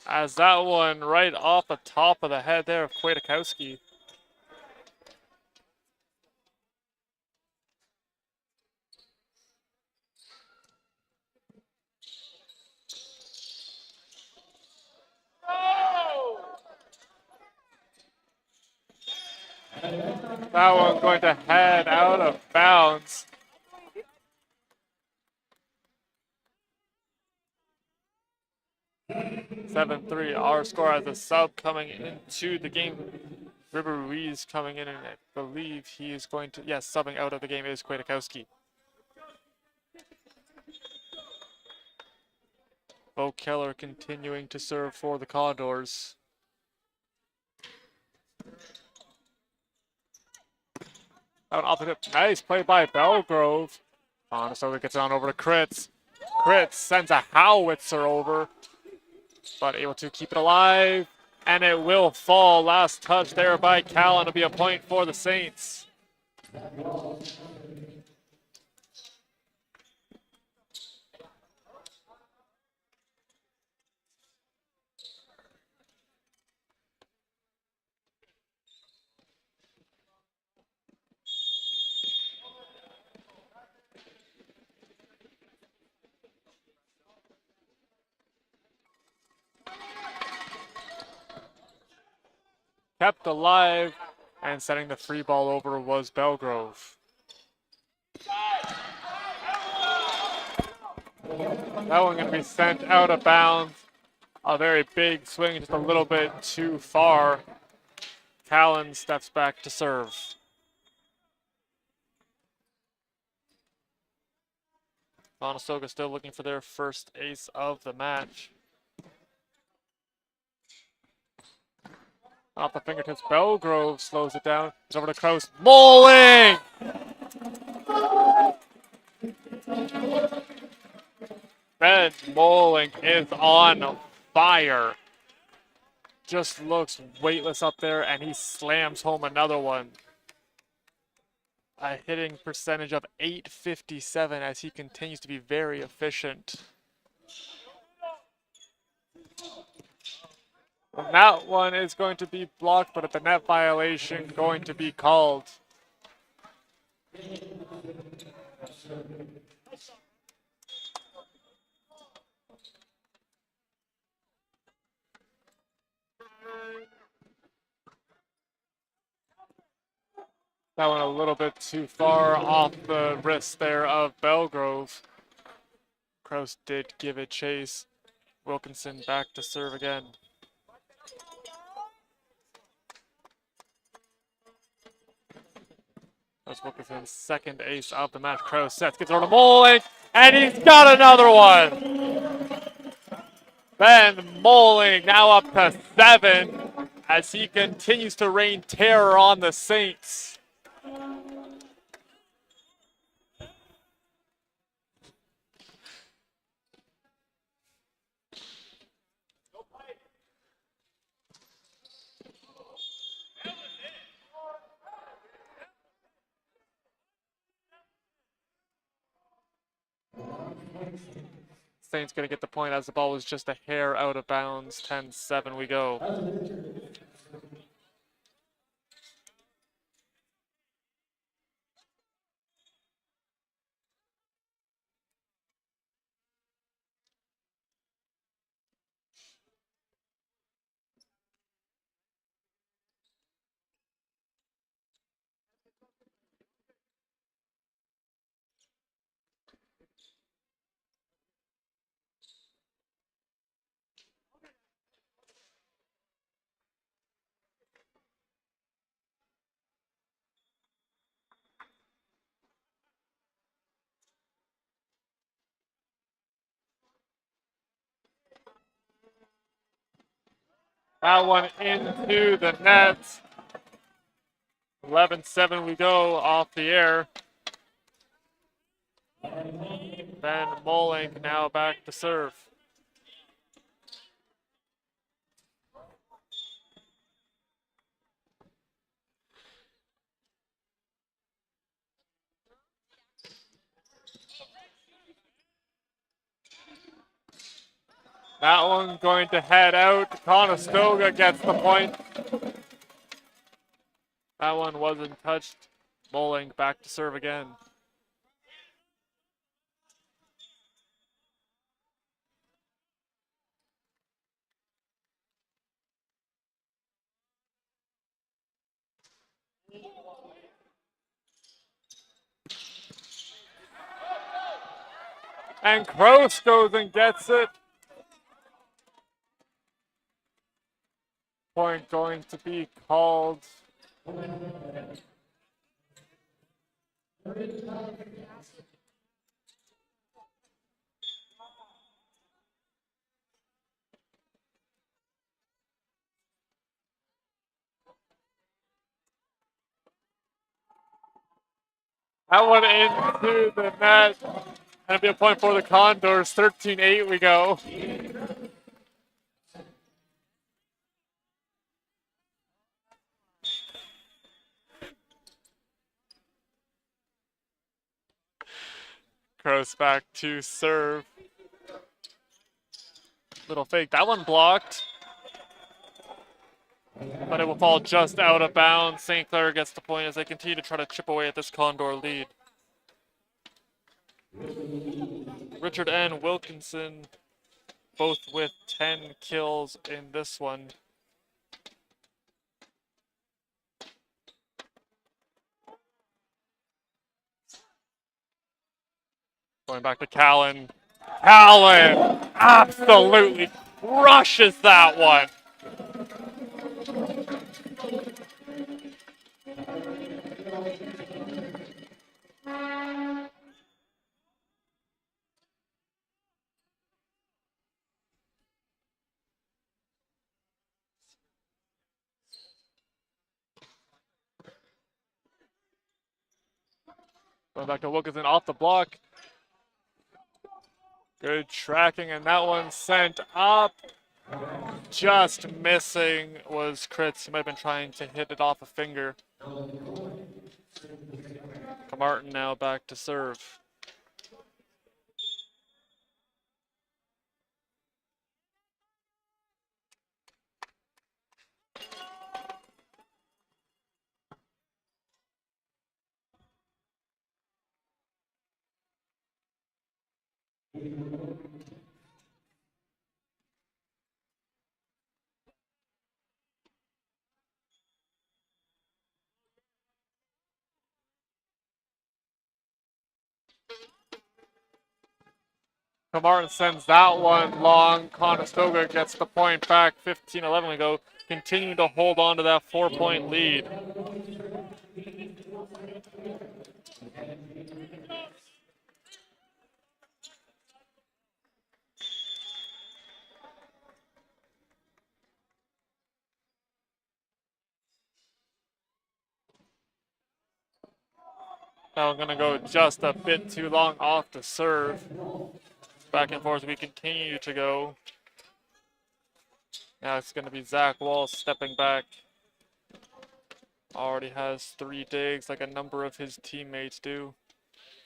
As that one right off the top of the head there of Kwiatkowski. That one going to head out of bounds. 7-3, our score as a sub coming into the game. River Ruiz coming in, and I believe he is going to, yes, subbing out of the game is Kwiatkowski. Bo Keller continuing to serve for the Condors. Out off the tip. Nice play by Belgrove. Conestoga gets on over to Kritz. Kritz sends a howitzer over, but able to keep it alive. And it will fall. Last touch there by Callan to be a point for the Saints. Kept alive, and setting the free ball over was Belgrove. That one going to be sent out of bounds. A very big swing, just a little bit too far. Callan steps back to serve. Conestoga still looking for their first ace of the match. Off the fingertips, Belgrove slows it down. It's over to Kraus. Moling! Ben Moling is on fire. Just looks weightless up there, and he slams home another one. A hitting percentage of .857 as he continues to be very efficient. And that one is going to be blocked, but the net violation going to be called. That one a little bit too far off the wrist there of Belgrove. Kraus did give it chase. Wilkinson back to serve again. That's Wilkinson's second ace of the match. Kraus sets, gets over to Moling, and he's got another one! Ben Moling now up to 7 as he continues to rain terror on the Saints. Saints going to get the point as the ball was just a hair out of bounds. 10-7 we go. That one into the net. 11-7 we go off the air. Ben Molink now back to serve. That one going to head out. Conestoga gets the point. That one wasn't touched. Molink back to serve again. And Kroos goes and gets it. Point going to be called. That one into the net. That'll be a point for the Condors. 13-8 we go. Kroos back to serve. Little fake. That one blocked. But it will fall just out of bounds. St. Clair gets the point as they continue to try to chip away at this Condor lead. Richard and Wilkinson both with 10 kills in this one. Going back to Callan. Callan absolutely crushes that one. Going back to Wilkinson off the block. Good tracking, and that one sent up. Just missing was Kritz. He might have been trying to hit it off a finger. Martin now back to serve. Martin sends that one long. Conestoga gets the point back. 15-11 we go. Continuing to hold on to that 4-point lead. Now we're going to go just a bit too long off the serve. Back and forth we continue to go. Now it's going to be Zach Walls stepping back. Already has 3 digs like a number of his teammates do.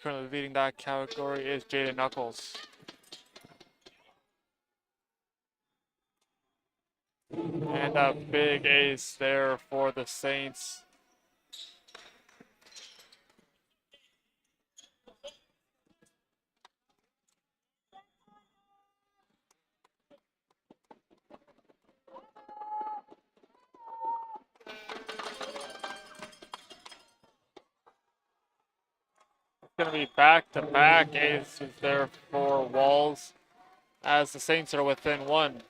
Currently leading that category is Jaden Knuckles. And a big ace there for the Saints. Going to be back-to-back aces there for Walls as the Saints are within 1.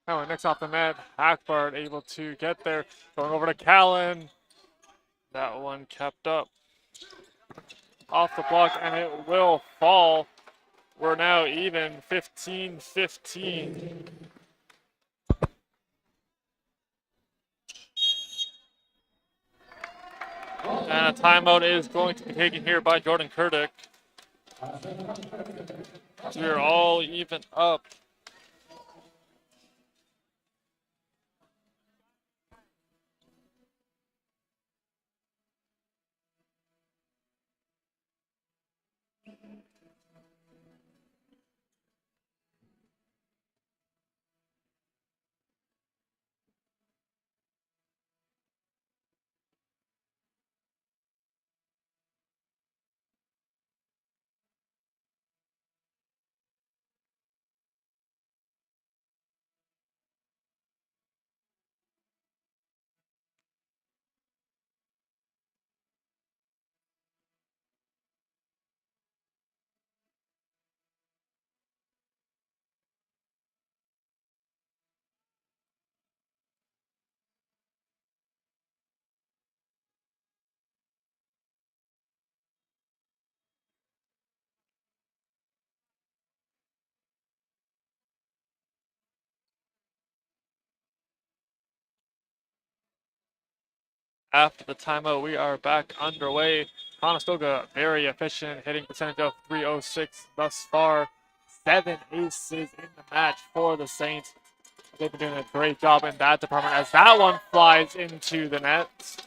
Now next off the net, Hackbart able to get there. Going over to Callan. That one kept up. Off the block, and it will fall. We're now even 15-15. And a timeout is going to be taken here by Jordan Kurdick. So we're all even up. After the timeout, we are back underway. Conestoga very efficient, hitting percentage of .306 thus far. 7 aces in the match for the Saints. They've been doing a great job in that department as that one flies into the net.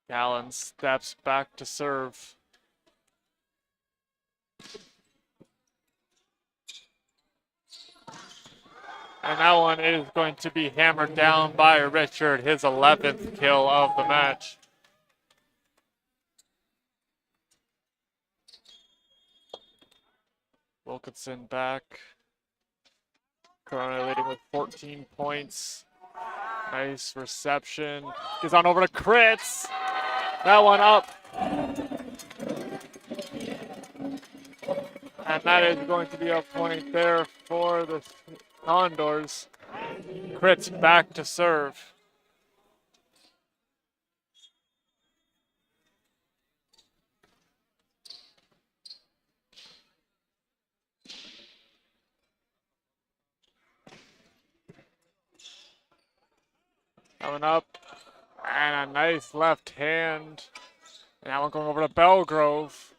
Gallen steps back to serve. And that one is going to be hammered down by Richard, his 11th kill of the match. Wilkinson back. Corona leading with 14 points. Nice reception. Gets on over to Kritz. That one up. And that is going to be a point there for the Condors. Kritz back to serve. Coming up. And a nice left hand. And that one going over to Belgrove.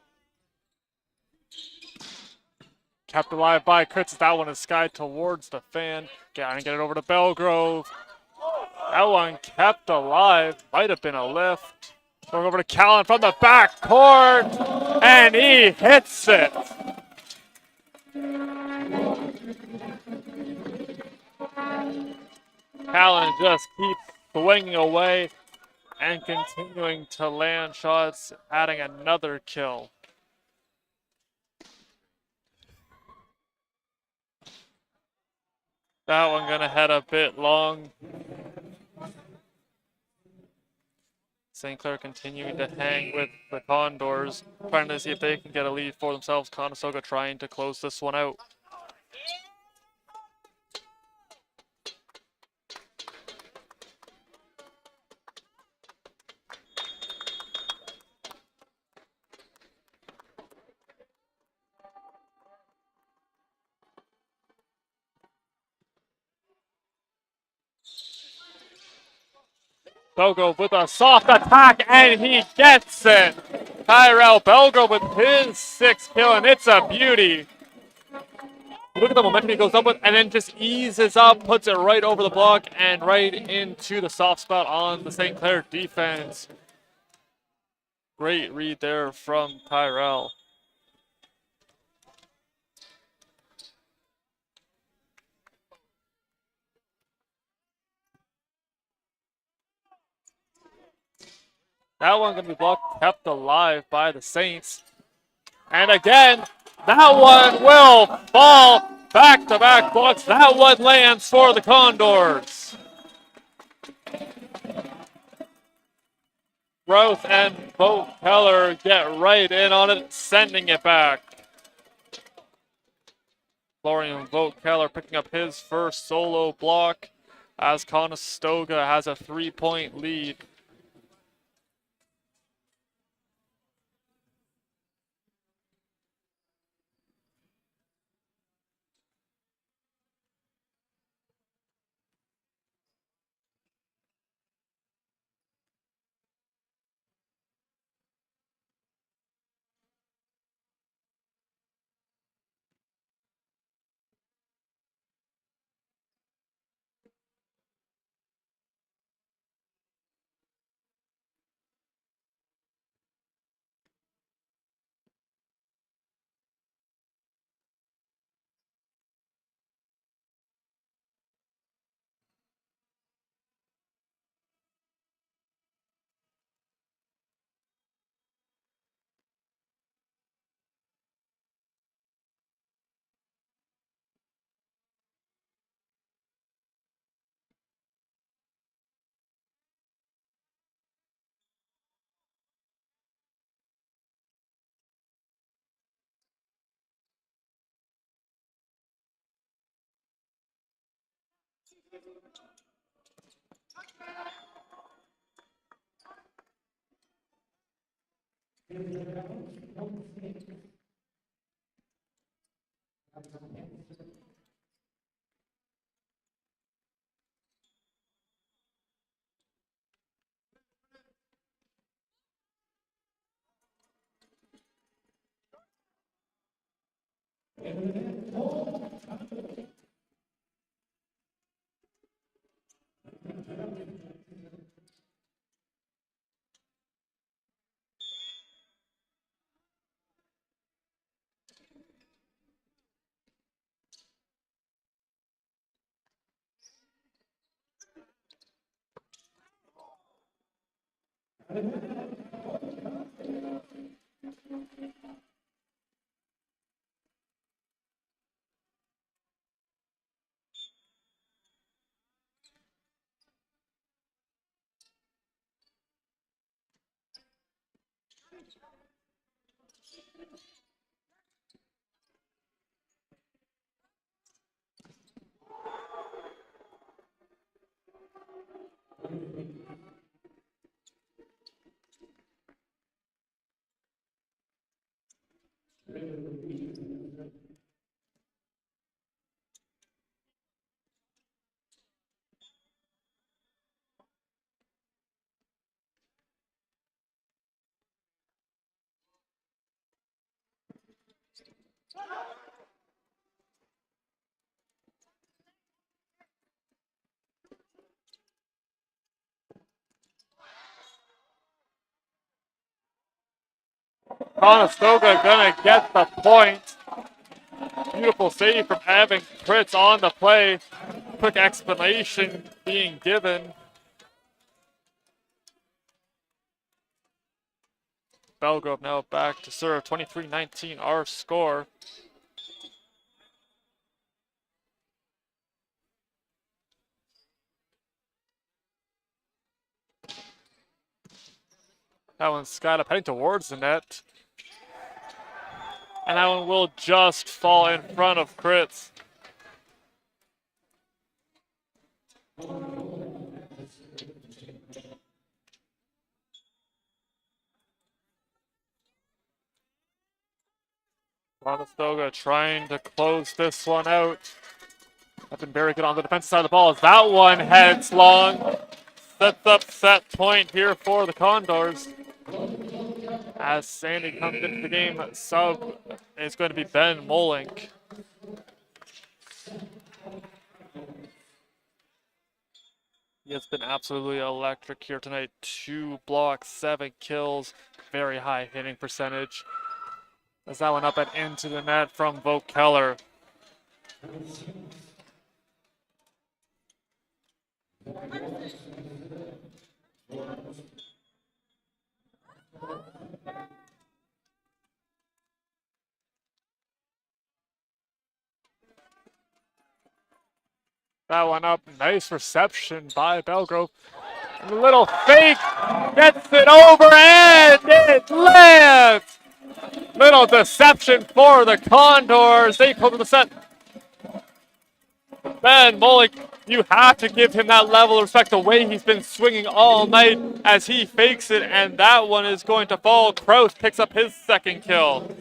Kept alive by Kritz. That one is skied towards the fan. Gotta get it over to Belgrove. That one kept alive. Might have been a lift. Going over to Callan from the back court. And he hits it. Callan just keeps swinging away and continuing to land shots, adding another kill. That one gonna head a bit long. St. Clair continuing to hang with the Condors, trying to see if they can get a lead for themselves. Conestoga trying to close this one out. Belgrove with a soft attack, and he gets it. Tyrell Belgrove with his 6th kill, and it's a beauty. Look at the momentum he goes up with, and then just eases up, puts it right over the block, and right into the soft spot on the St. Clair defense. Great read there from Tyrell. That one going to be blocked, kept alive by the Saints. And again, that one will fall. Back-to-back blocks. That one lands for the Condors. Routh and Vogt Keller get right in on it, sending it back. Florian Vogt Keller picking up his first solo block as Conestoga has a 3-point lead. Conestoga gonna get the point. Beautiful save from Evan Kritz on the play. Quick explanation being given. Belgrove now back to serve. 23-19 our score. That one's skied up heading towards the net. And that one will just fall in front of Kritz. Conestoga trying to close this one out. I've been very good on the defensive side of the ball as that one heads long. Sets up set point here for the Condors. As Sandy comes into the game, sub is going to be Ben Molink. He has been absolutely electric here tonight. 2 blocks, 7 kills, very high hitting percentage. As that one up and into the net from Vogt Keller. That one up, nice reception by Belgrove. Little fake, gets it over and it lands. Little deception for the Condors. They pull to the set. Ben Molik, you have to give him that level of respect, the way he's been swinging all night as he fakes it, and that one is going to fall. Kraus picks up his second kill.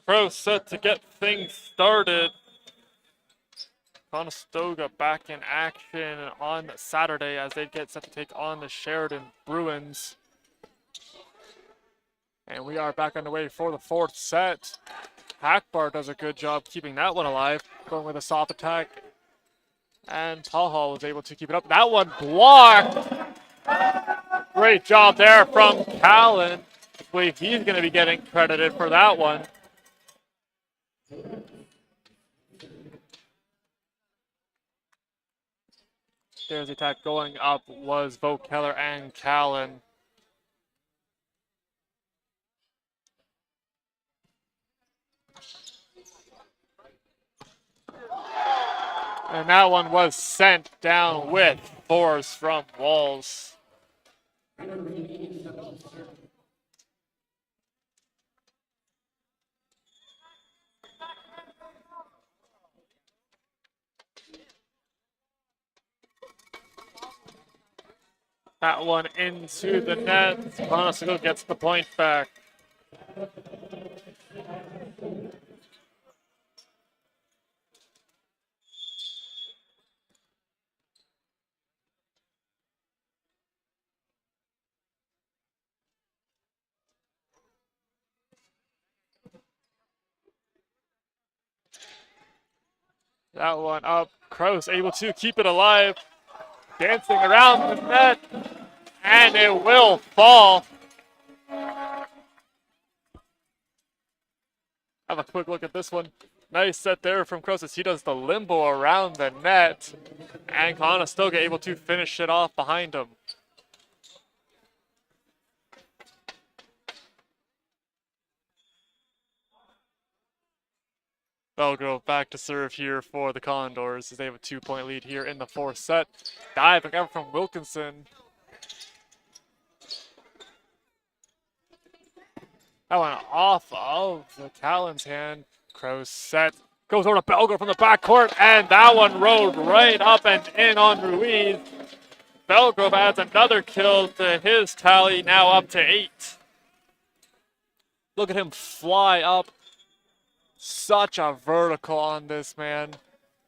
Kraus set to get things started. Conestoga back in action on Saturday as they get set to take on the Sheridan Bruins. And we are back underway for the fourth set. Hackbar does a good job keeping that one alive, going with a soft attack. And Talhall was able to keep it up. That one blocked. Great job there from Callan. I believe he's going to be getting credited for that one. There's the attack going up was Bo Keller and Callan. And that one was sent down with force from Walls. That one into the net. Conestoga gets the point back. That one up. Kraus able to keep it alive. Dancing around the net. and it will fall. Have a quick look at this one. Nice set there from Kroos as he does the limbo around the net. And Conestoga able to finish it off behind him. Belgrove back to serve here for the Condors as they have a 2-point lead here in the fourth set. Dive again from Wilkinson. That went off of the Talon's hand. Kroos set. Goes over to Belgrove from the backcourt, and that one rode right up and in on Ruiz. Belgrove adds another kill to his tally, now up to 8. Look at him fly up. Such a vertical on this man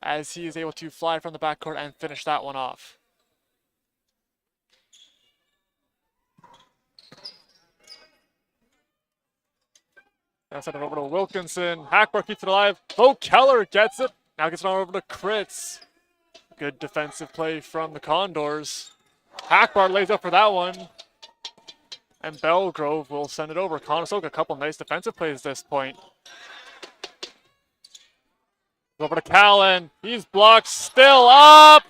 as he is able to fly from the backcourt and finish that one off. Now send it over to Wilkinson. Hackbar keeps it alive. Bo Keller gets it. Now gets it on over to Kritz. Good defensive play from the Condors. Hackbar lays up for that one. And Belgrove will send it over. Conestoga, a couple nice defensive plays at this point. Over to Callan. He's blocked, still up.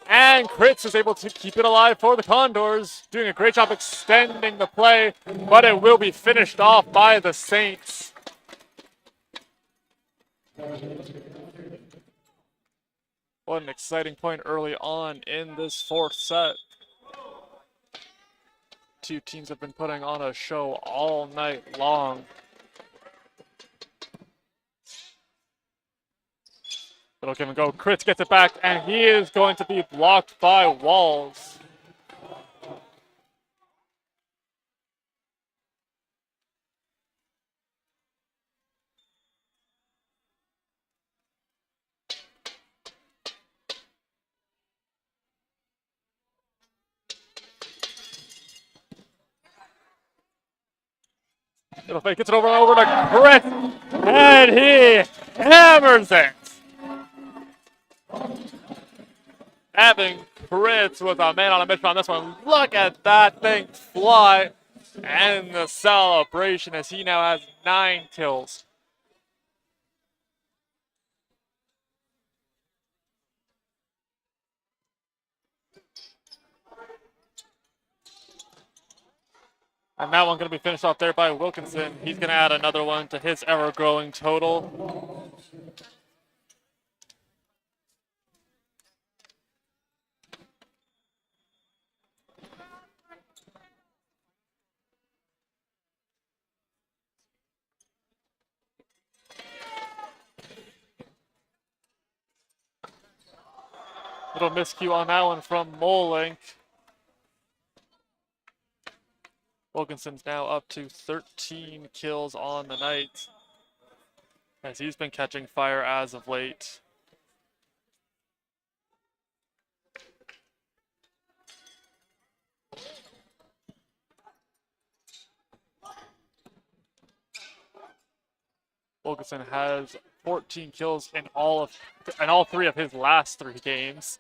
And Kritz is able to keep it alive for the Condors. Doing a great job extending the play, but it will be finished off by the Saints. What an exciting point early on in this fourth set. Two teams have been putting on a show all night long. It'll give and go. Kritz gets it back, and he is going to be blocked by Walls. It'll fake, gets it over to Kritz, and he hammers it. Having Kritz with a man on a mission on this one. Look at that thing fly. And the celebration as he now has 9 kills. And that one going to be finished off there by Wilkinson. He's going to add another one to his ever-growing total. Little miscue on that one from Molink. Wilkinson's now up to 13 kills on the night, as he's been catching fire as of late. Wilkinson has 14 kills in all 3 of his last 3 games.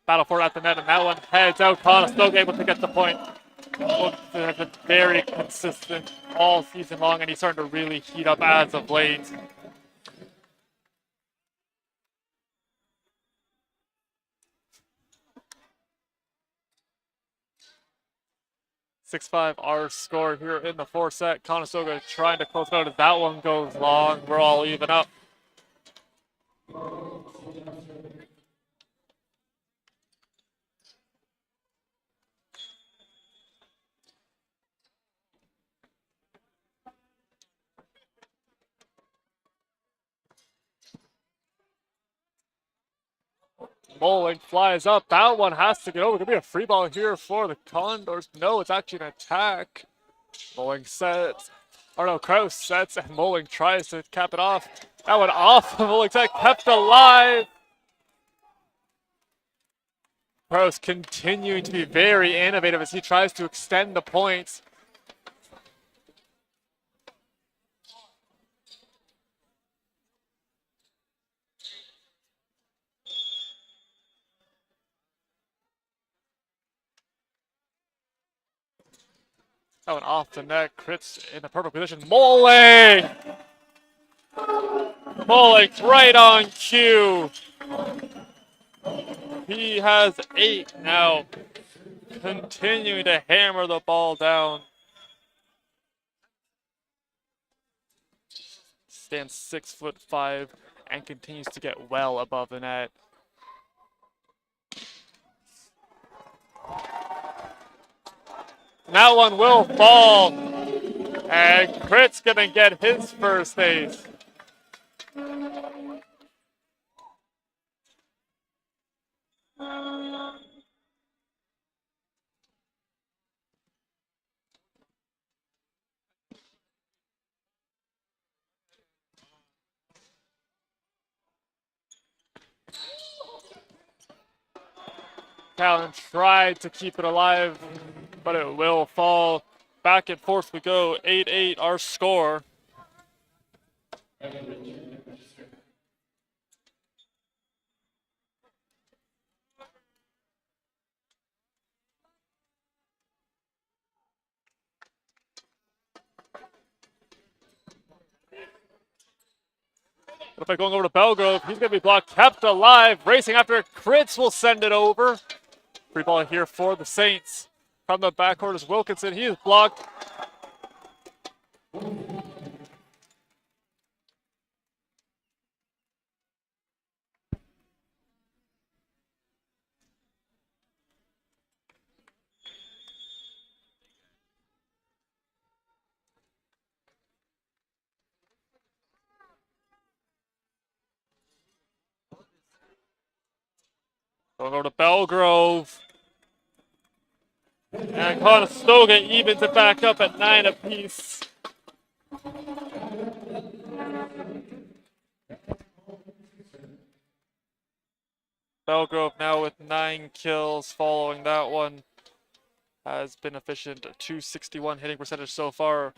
Battle for it at the net, and that one heads out. Conestoga able to get the point. Wilkinson has been very consistent all season long, and he's starting to really heat up as of late. Our score here in the fourth set. Conestoga trying to close it out as that one goes long. We're all even up. Molink flies up. That one has to get over. Could be a free ball here for the Condors. No, it's actually an attack. Molink sets. Or no, Kraus sets, and Molink tries to cap it off. That one off of Molink's head, kept alive. Kraus continuing to be very innovative as he tries to extend the points. That one off the net. Crits in the perfect position. Moling! Moling right on cue. He has 8 now. Continuing to hammer the ball down. Stands 6'5" and continues to get well above the net. That one will fall. And Crit's gonna get his first ace. Callan tried to keep it alive, but it will fall. Back and forth we go. 8-8 our score. Looks like going over to Belgrove. He's going to be blocked, kept alive. Racing after Crits will send it over. Free ball here for the Saints. From the backcourt is Wilkinson. He is blocked. Going over to Belgrove. And Conestoga evens it back up at 9 apiece. Belgrove now with 9 kills following that one. Has been efficient, 261 hitting percentage so far.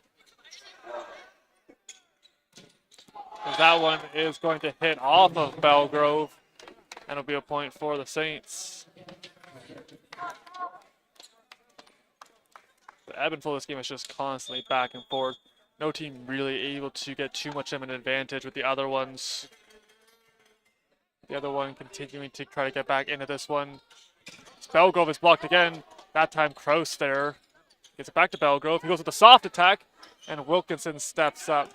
That one is going to hit off of Belgrove. And it'll be a point for the Saints. The ebb and flow of this game is just constantly back and forth. No team really able to get too much of an advantage with the other ones. The other one continuing to try to get back into this one. Belgrove is blocked again. That time Kraus there. Gets it back to Belgrove. He goes with a soft attack. And Wilkinson steps up.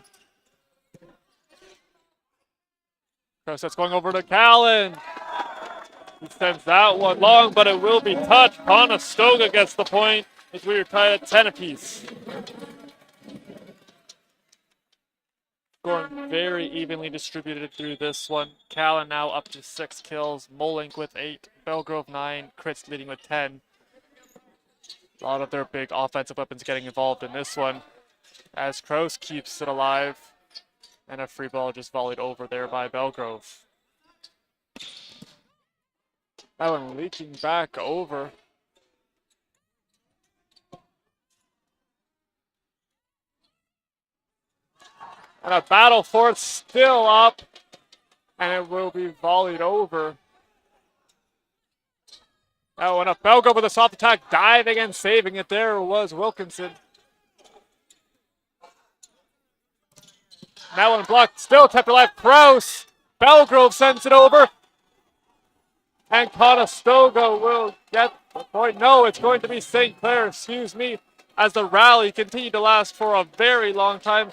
Kraus that's going over to Callan. He sends that one long, but it will be touched. Conestoga gets the point as we are tied at 10 apiece. Scoring very evenly distributed through this one. Callan now up to 6 kills. Molink with 8. Belgrove 9. Crits leading with 10. A lot of their big offensive weapons getting involved in this one. As Kraus keeps it alive. And a free ball just volleyed over there by Belgrove. That one leaking back over. And a battle for it still up. And it will be volleyed over. That one up. Belgrove with a soft attack, diving and saving it. There was Wilkinson. That one blocked, still kept alive. Kraus. Belgrove sends it over. And Conestoga will get the point. No, it's going to be St. Clair, excuse me, as the rally continued to last for a very long time.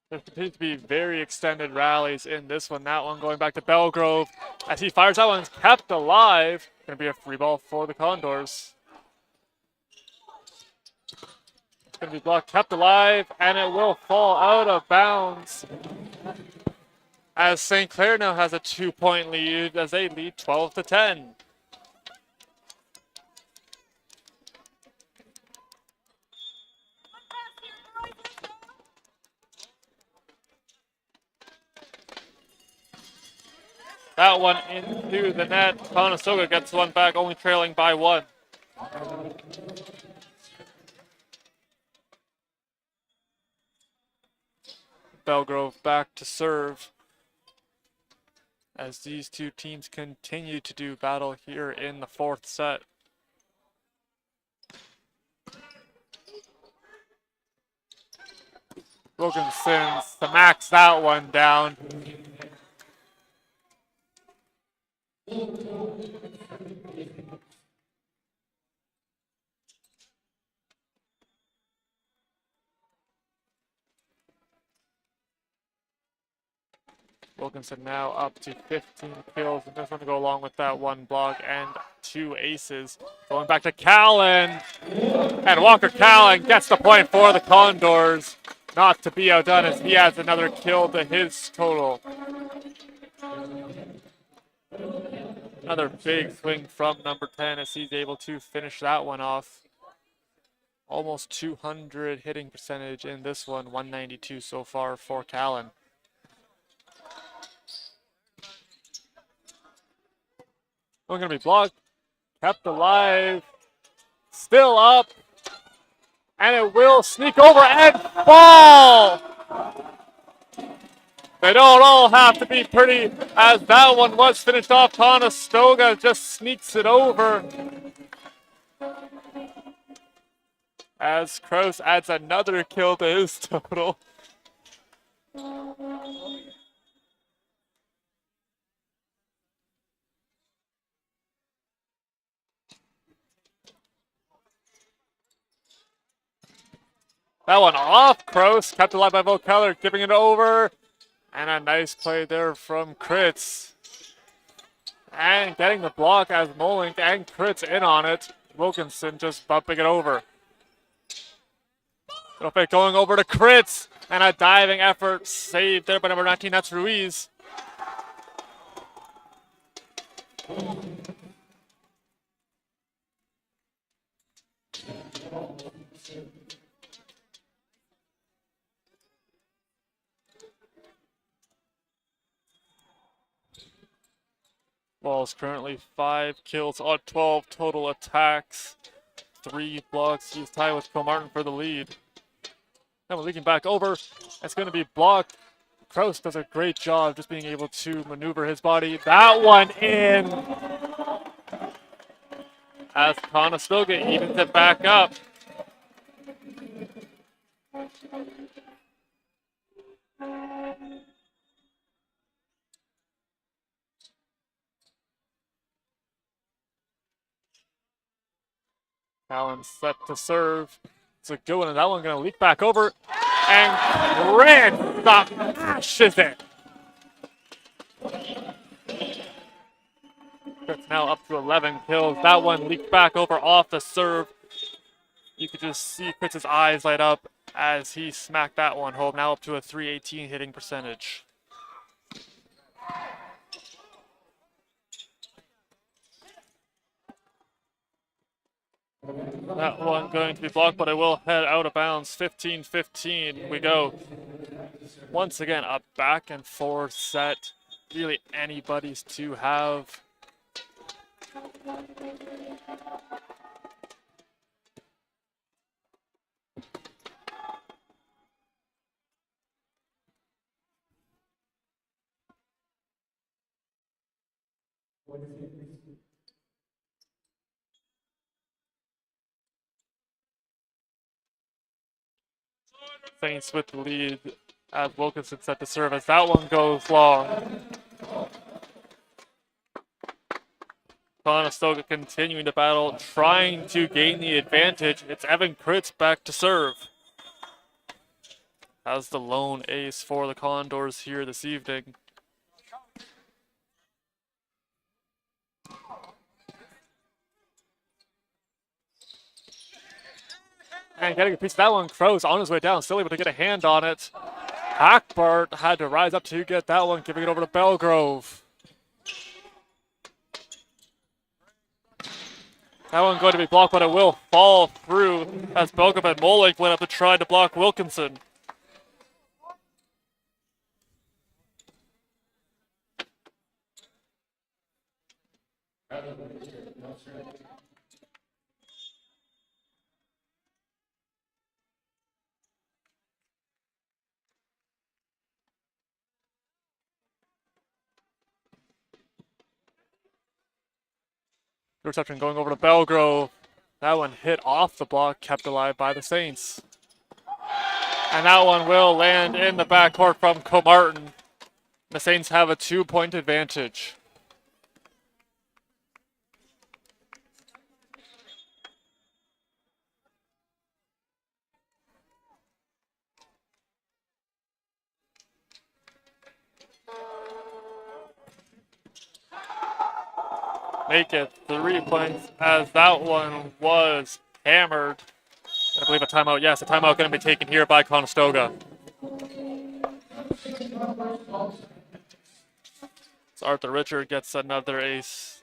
There continues to be very extended rallies in this one. That one going back to Belgrove. As he fires that one's kept alive. Going to be a free ball for the Condors. It's going to be blocked, kept alive, and it will fall out of bounds. As St. Clair now has a 2-point lead as they lead 12-10. That one into the net. Conestoga gets one back, only trailing by 1. Belgrove back to serve as these two teams continue to do battle here in the fourth set. Wilkinson smacks that one down. Wilkinson now up to 15 kills, and this one to go along with that one block and 2 aces. Going back to Callan, and Walker Callan gets the point for the Condors. Not to be outdone as he adds another kill to his total. Another big swing from number 10 as he's able to finish that one off. Almost 200 hitting percentage in this one, 192 so far for Callan. We're going to be blocked, kept alive, still up, and it will sneak over and fall! They don't all have to be pretty, as that one was finished off. Conestoga just sneaks it over. As Kraus adds another kill to his total. That one off Kraus, kept alive by Volkeller, giving it over. And a nice play there from Kritz. And getting the block as Molink and Kritz in on it. Wilkinson just bumping it over. Little bit going over to Kritz. And a diving effort saved there by number 19, that's Ruiz. Ball's currently 5 kills on 12 total attacks. 3 blocks. He's tied with Kilmartin for the lead. Now we're leaking back over. It's going to be blocked. Kraus does a great job just being able to maneuver his body. That one in. As Conestoga evens it back up. Allen set to serve. It's a good one, and that one going to leak back over. And Grant smashes it. It's now up to 11 kills. That one leaked back over off the serve. You could just see Kritz's eyes light up as he smacked that one home. Now up to a 318 hitting percentage. That one going to be blocked, but it will head out of bounds. 15-15 we go. Once again, a back and forth set. Really anybody's to have. Saints with the lead as Wilkinson set to serve as that one goes long. Conestoga continuing to battle, trying to gain the advantage. It's Evan Kritz back to serve. As the lone ace for the Condors here this evening. And getting a piece of that one, Crow's on his way down, still able to get a hand on it. Hackbart had to rise up to get that one, giving it over to Belgrove. That one going to be blocked, but it will fall through as Belgrove and Molink went up to try to block Wilkinson. The reception going over to Belgrove. That one hit off the block, kept alive by the Saints. And that one will land in the backcourt from Comartin. The Saints have a 2-point advantage. Make it 3 points as that one was hammered. I believe a timeout. Yes, a timeout going to be taken here by Conestoga. So Arthur Richard gets another ace.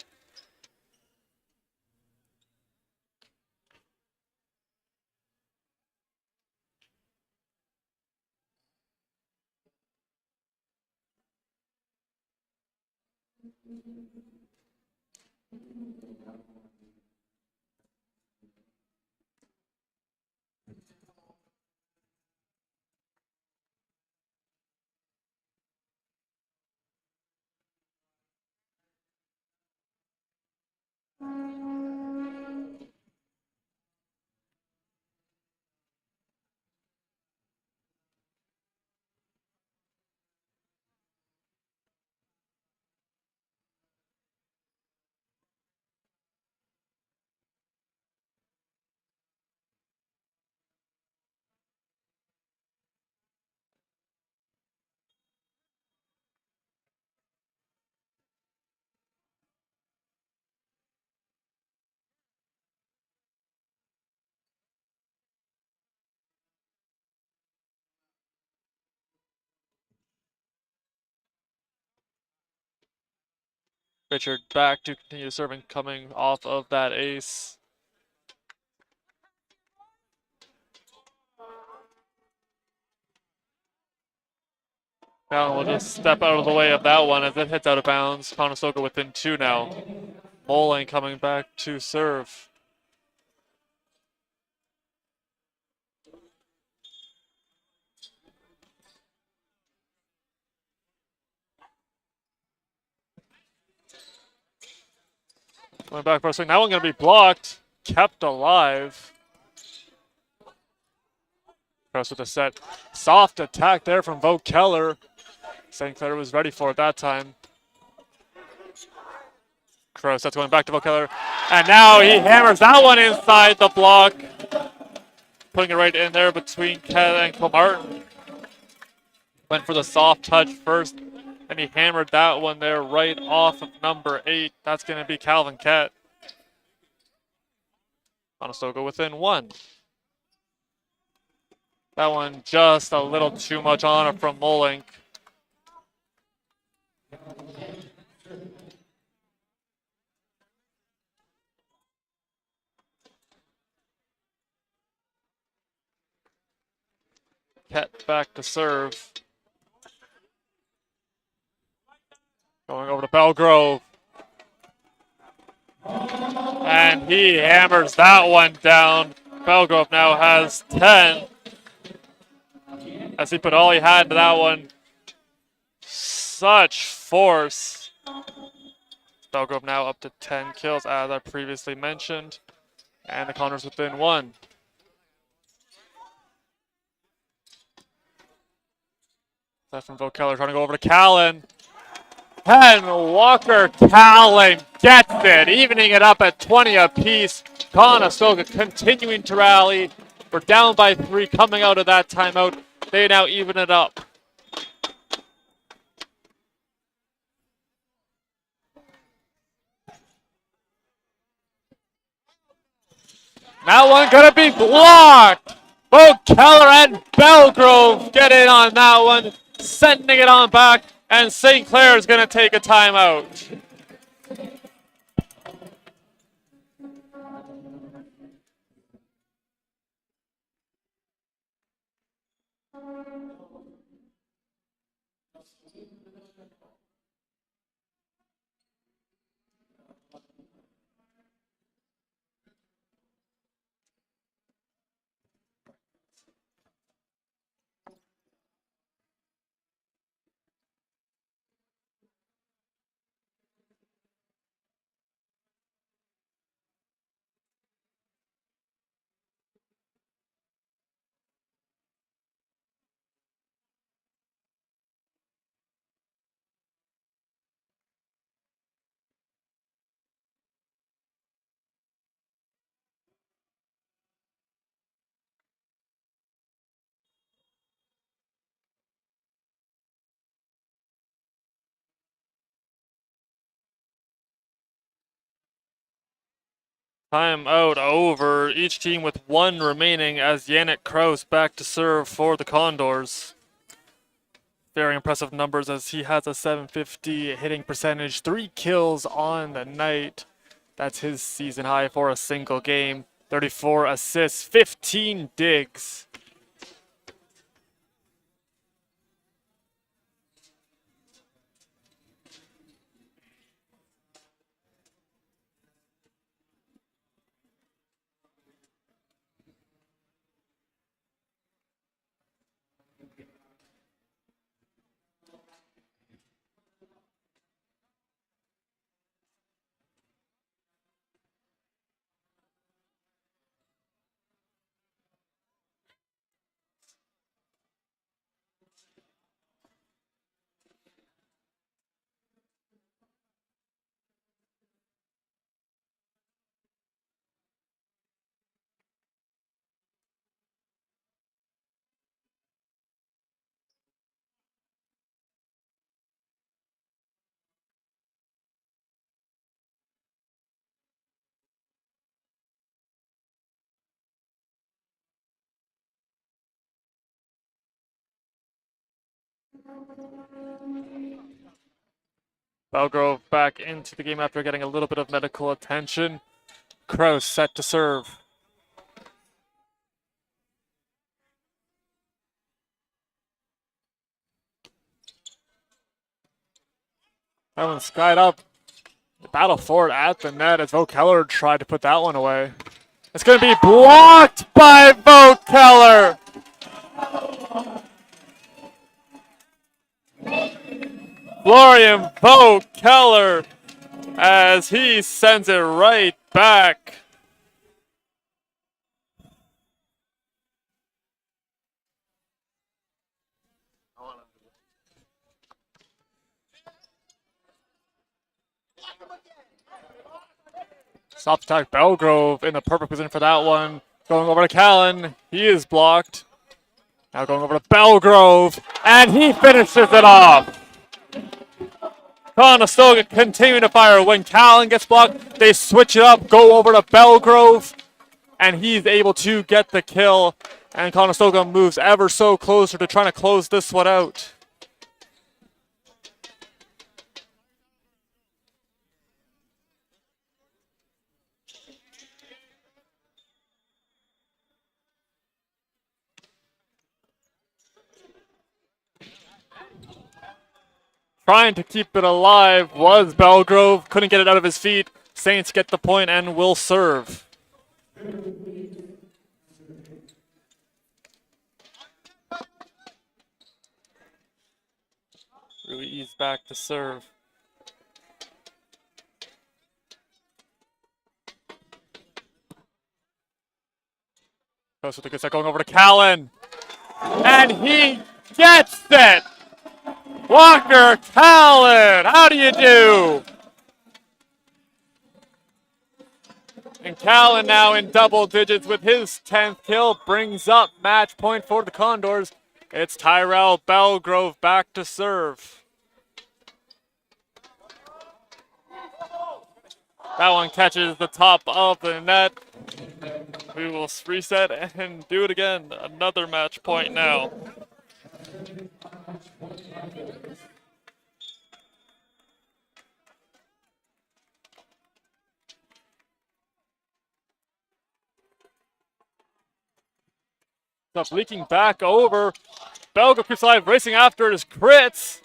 Richard back to continue serving, coming off of that ace. Now we'll just step out of the way of that one as it hits out of bounds. Conestoga within 2 now. Moling coming back to serve. Going back for a swing. That one going to be blocked. Kept alive. Cross with a set. Soft attack there from Vo Keller. St. Clair was ready for it that time. Cross, that's going back to Vo Keller. And now he hammers that one inside the block. Putting it right in there between Keller and Comartin. Went for the soft touch first. And he hammered that one there right off of number 8. That's going to be Calvin Kett. Conestoga within 1. That one just a little too much on it from Molink. Kett back to serve. Going over to Belgrove. And he hammers that one down. Belgrove now has 10. As he put all he had into that one. Such force. Belgrove now up to 10 kills, as I previously mentioned. And the Condors within 1. That's from Vo Keller trying to go over to Callan. And Walker Callan gets it, evening it up at 20 apiece. Conestoga continuing to rally. We're down by 3 coming out of that timeout. They now even it up. That one gonna be blocked. Both Keller and Belgrove get in on that one, sending it on back, and St. Clair is gonna take a timeout. Timeout over. Each team with one remaining as Yannick Kraus back to serve for the Condors. Very impressive numbers as he has a 750 hitting percentage, 3 kills on the night. That's his season high for a single game. 34 assists, 15 digs. Belgrove back into the game after getting a little bit of medical attention. Kraus set to serve. That one skied up. The battle for it at the net as Keller tried to put that one away. It's going to be blocked by Keller. Florian Keller as he sends it right back. Soft attack Belgrove in the perfect position for that one. Going over to Callan. He is blocked. Now going over to Belgrove. And he finishes it off. Conestoga continuing to fire. When Callan gets blocked, they switch it up, go over to Belgrove. And he's able to get the kill. And Conestoga moves ever so closer to trying to close this one out. Trying to keep it alive was Belgrove. Couldn't get it out of his feet. Saints get the point and will serve. Ruiz back to serve. Goes with a good set going over to Callan. And he gets it! Walker Callan, how do you do? And Callan now in double digits with his 10th kill, brings up match point for the Condors. It's Tyrell Belgrove back to serve. That one catches the top of the net. We will reset and do it again. Another match point now. Stuff leaking back over. Belgrove keeps alive, racing after his crits.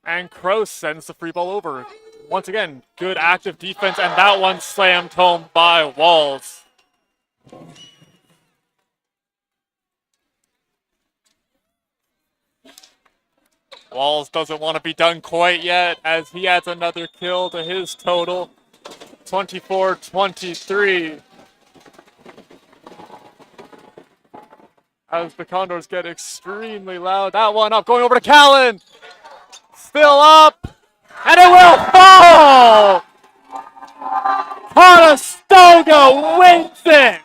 And Kraus sends the free ball over. Once again, good active defense, and that one slammed home by Walls. Walls doesn't want to be done quite yet as he adds another kill to his total. 24-23. As the Condors get extremely loud. That one up, going over to Callan. Still up, and it will fall! Conestoga wins it!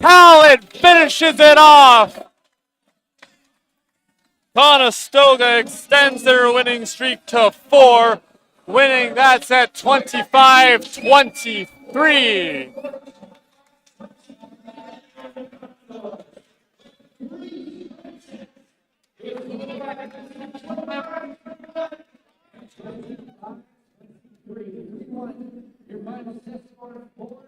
Callan finishes it off! Conestoga extends their winning streak to 4 winning that set 25-23. Your final set score for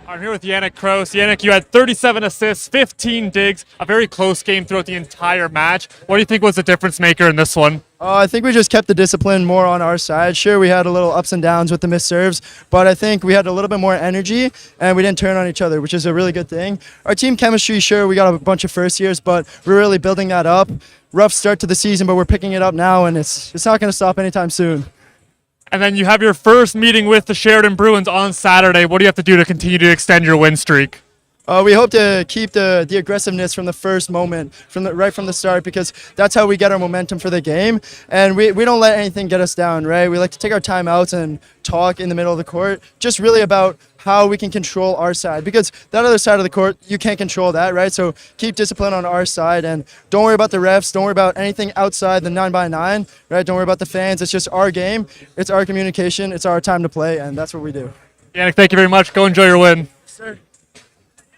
I'm here with Yannick Kroos. Yannick, you had 37 assists, 15 digs, a very close game throughout the entire match. What do you think was the difference maker in this one? I think we just kept the discipline more on our side. Sure, we had a little ups and downs with the missed serves, but I think we had a little bit more energy and we didn't turn on each other, which is a really good thing. Our team chemistry, sure, we got a bunch of first years, but we're really building that up. Rough start to the season, but we're picking it up now, and it's not going to stop anytime soon. And then you have your first meeting with the Sheridan Bruins on Saturday. What do you have to do to continue to extend your win streak? We hope to keep the aggressiveness from the first moment, right from the start, because that's how we get our momentum for the game. And we don't let anything get us down, right? We like to take our timeouts and talk in the middle of the court, just really about how we can control our side, because that other side of the court, you can't control that, right? So keep discipline on our side and don't worry about the refs. Don't worry about anything outside the 9x9, right? Don't worry about the fans. It's just our game. It's our communication. It's our time to play, and that's what we do. Yannick, thank you very much. Go enjoy your win. Sir.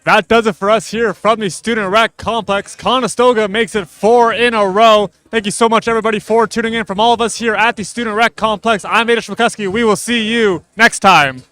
That does it for us here from the Student Rec Complex. Conestoga makes it 4 in a row. Thank you so much, everybody, for tuning in. From all of us here at the Student Rec Complex, I'm Ada Schmikuski. We will see you next time.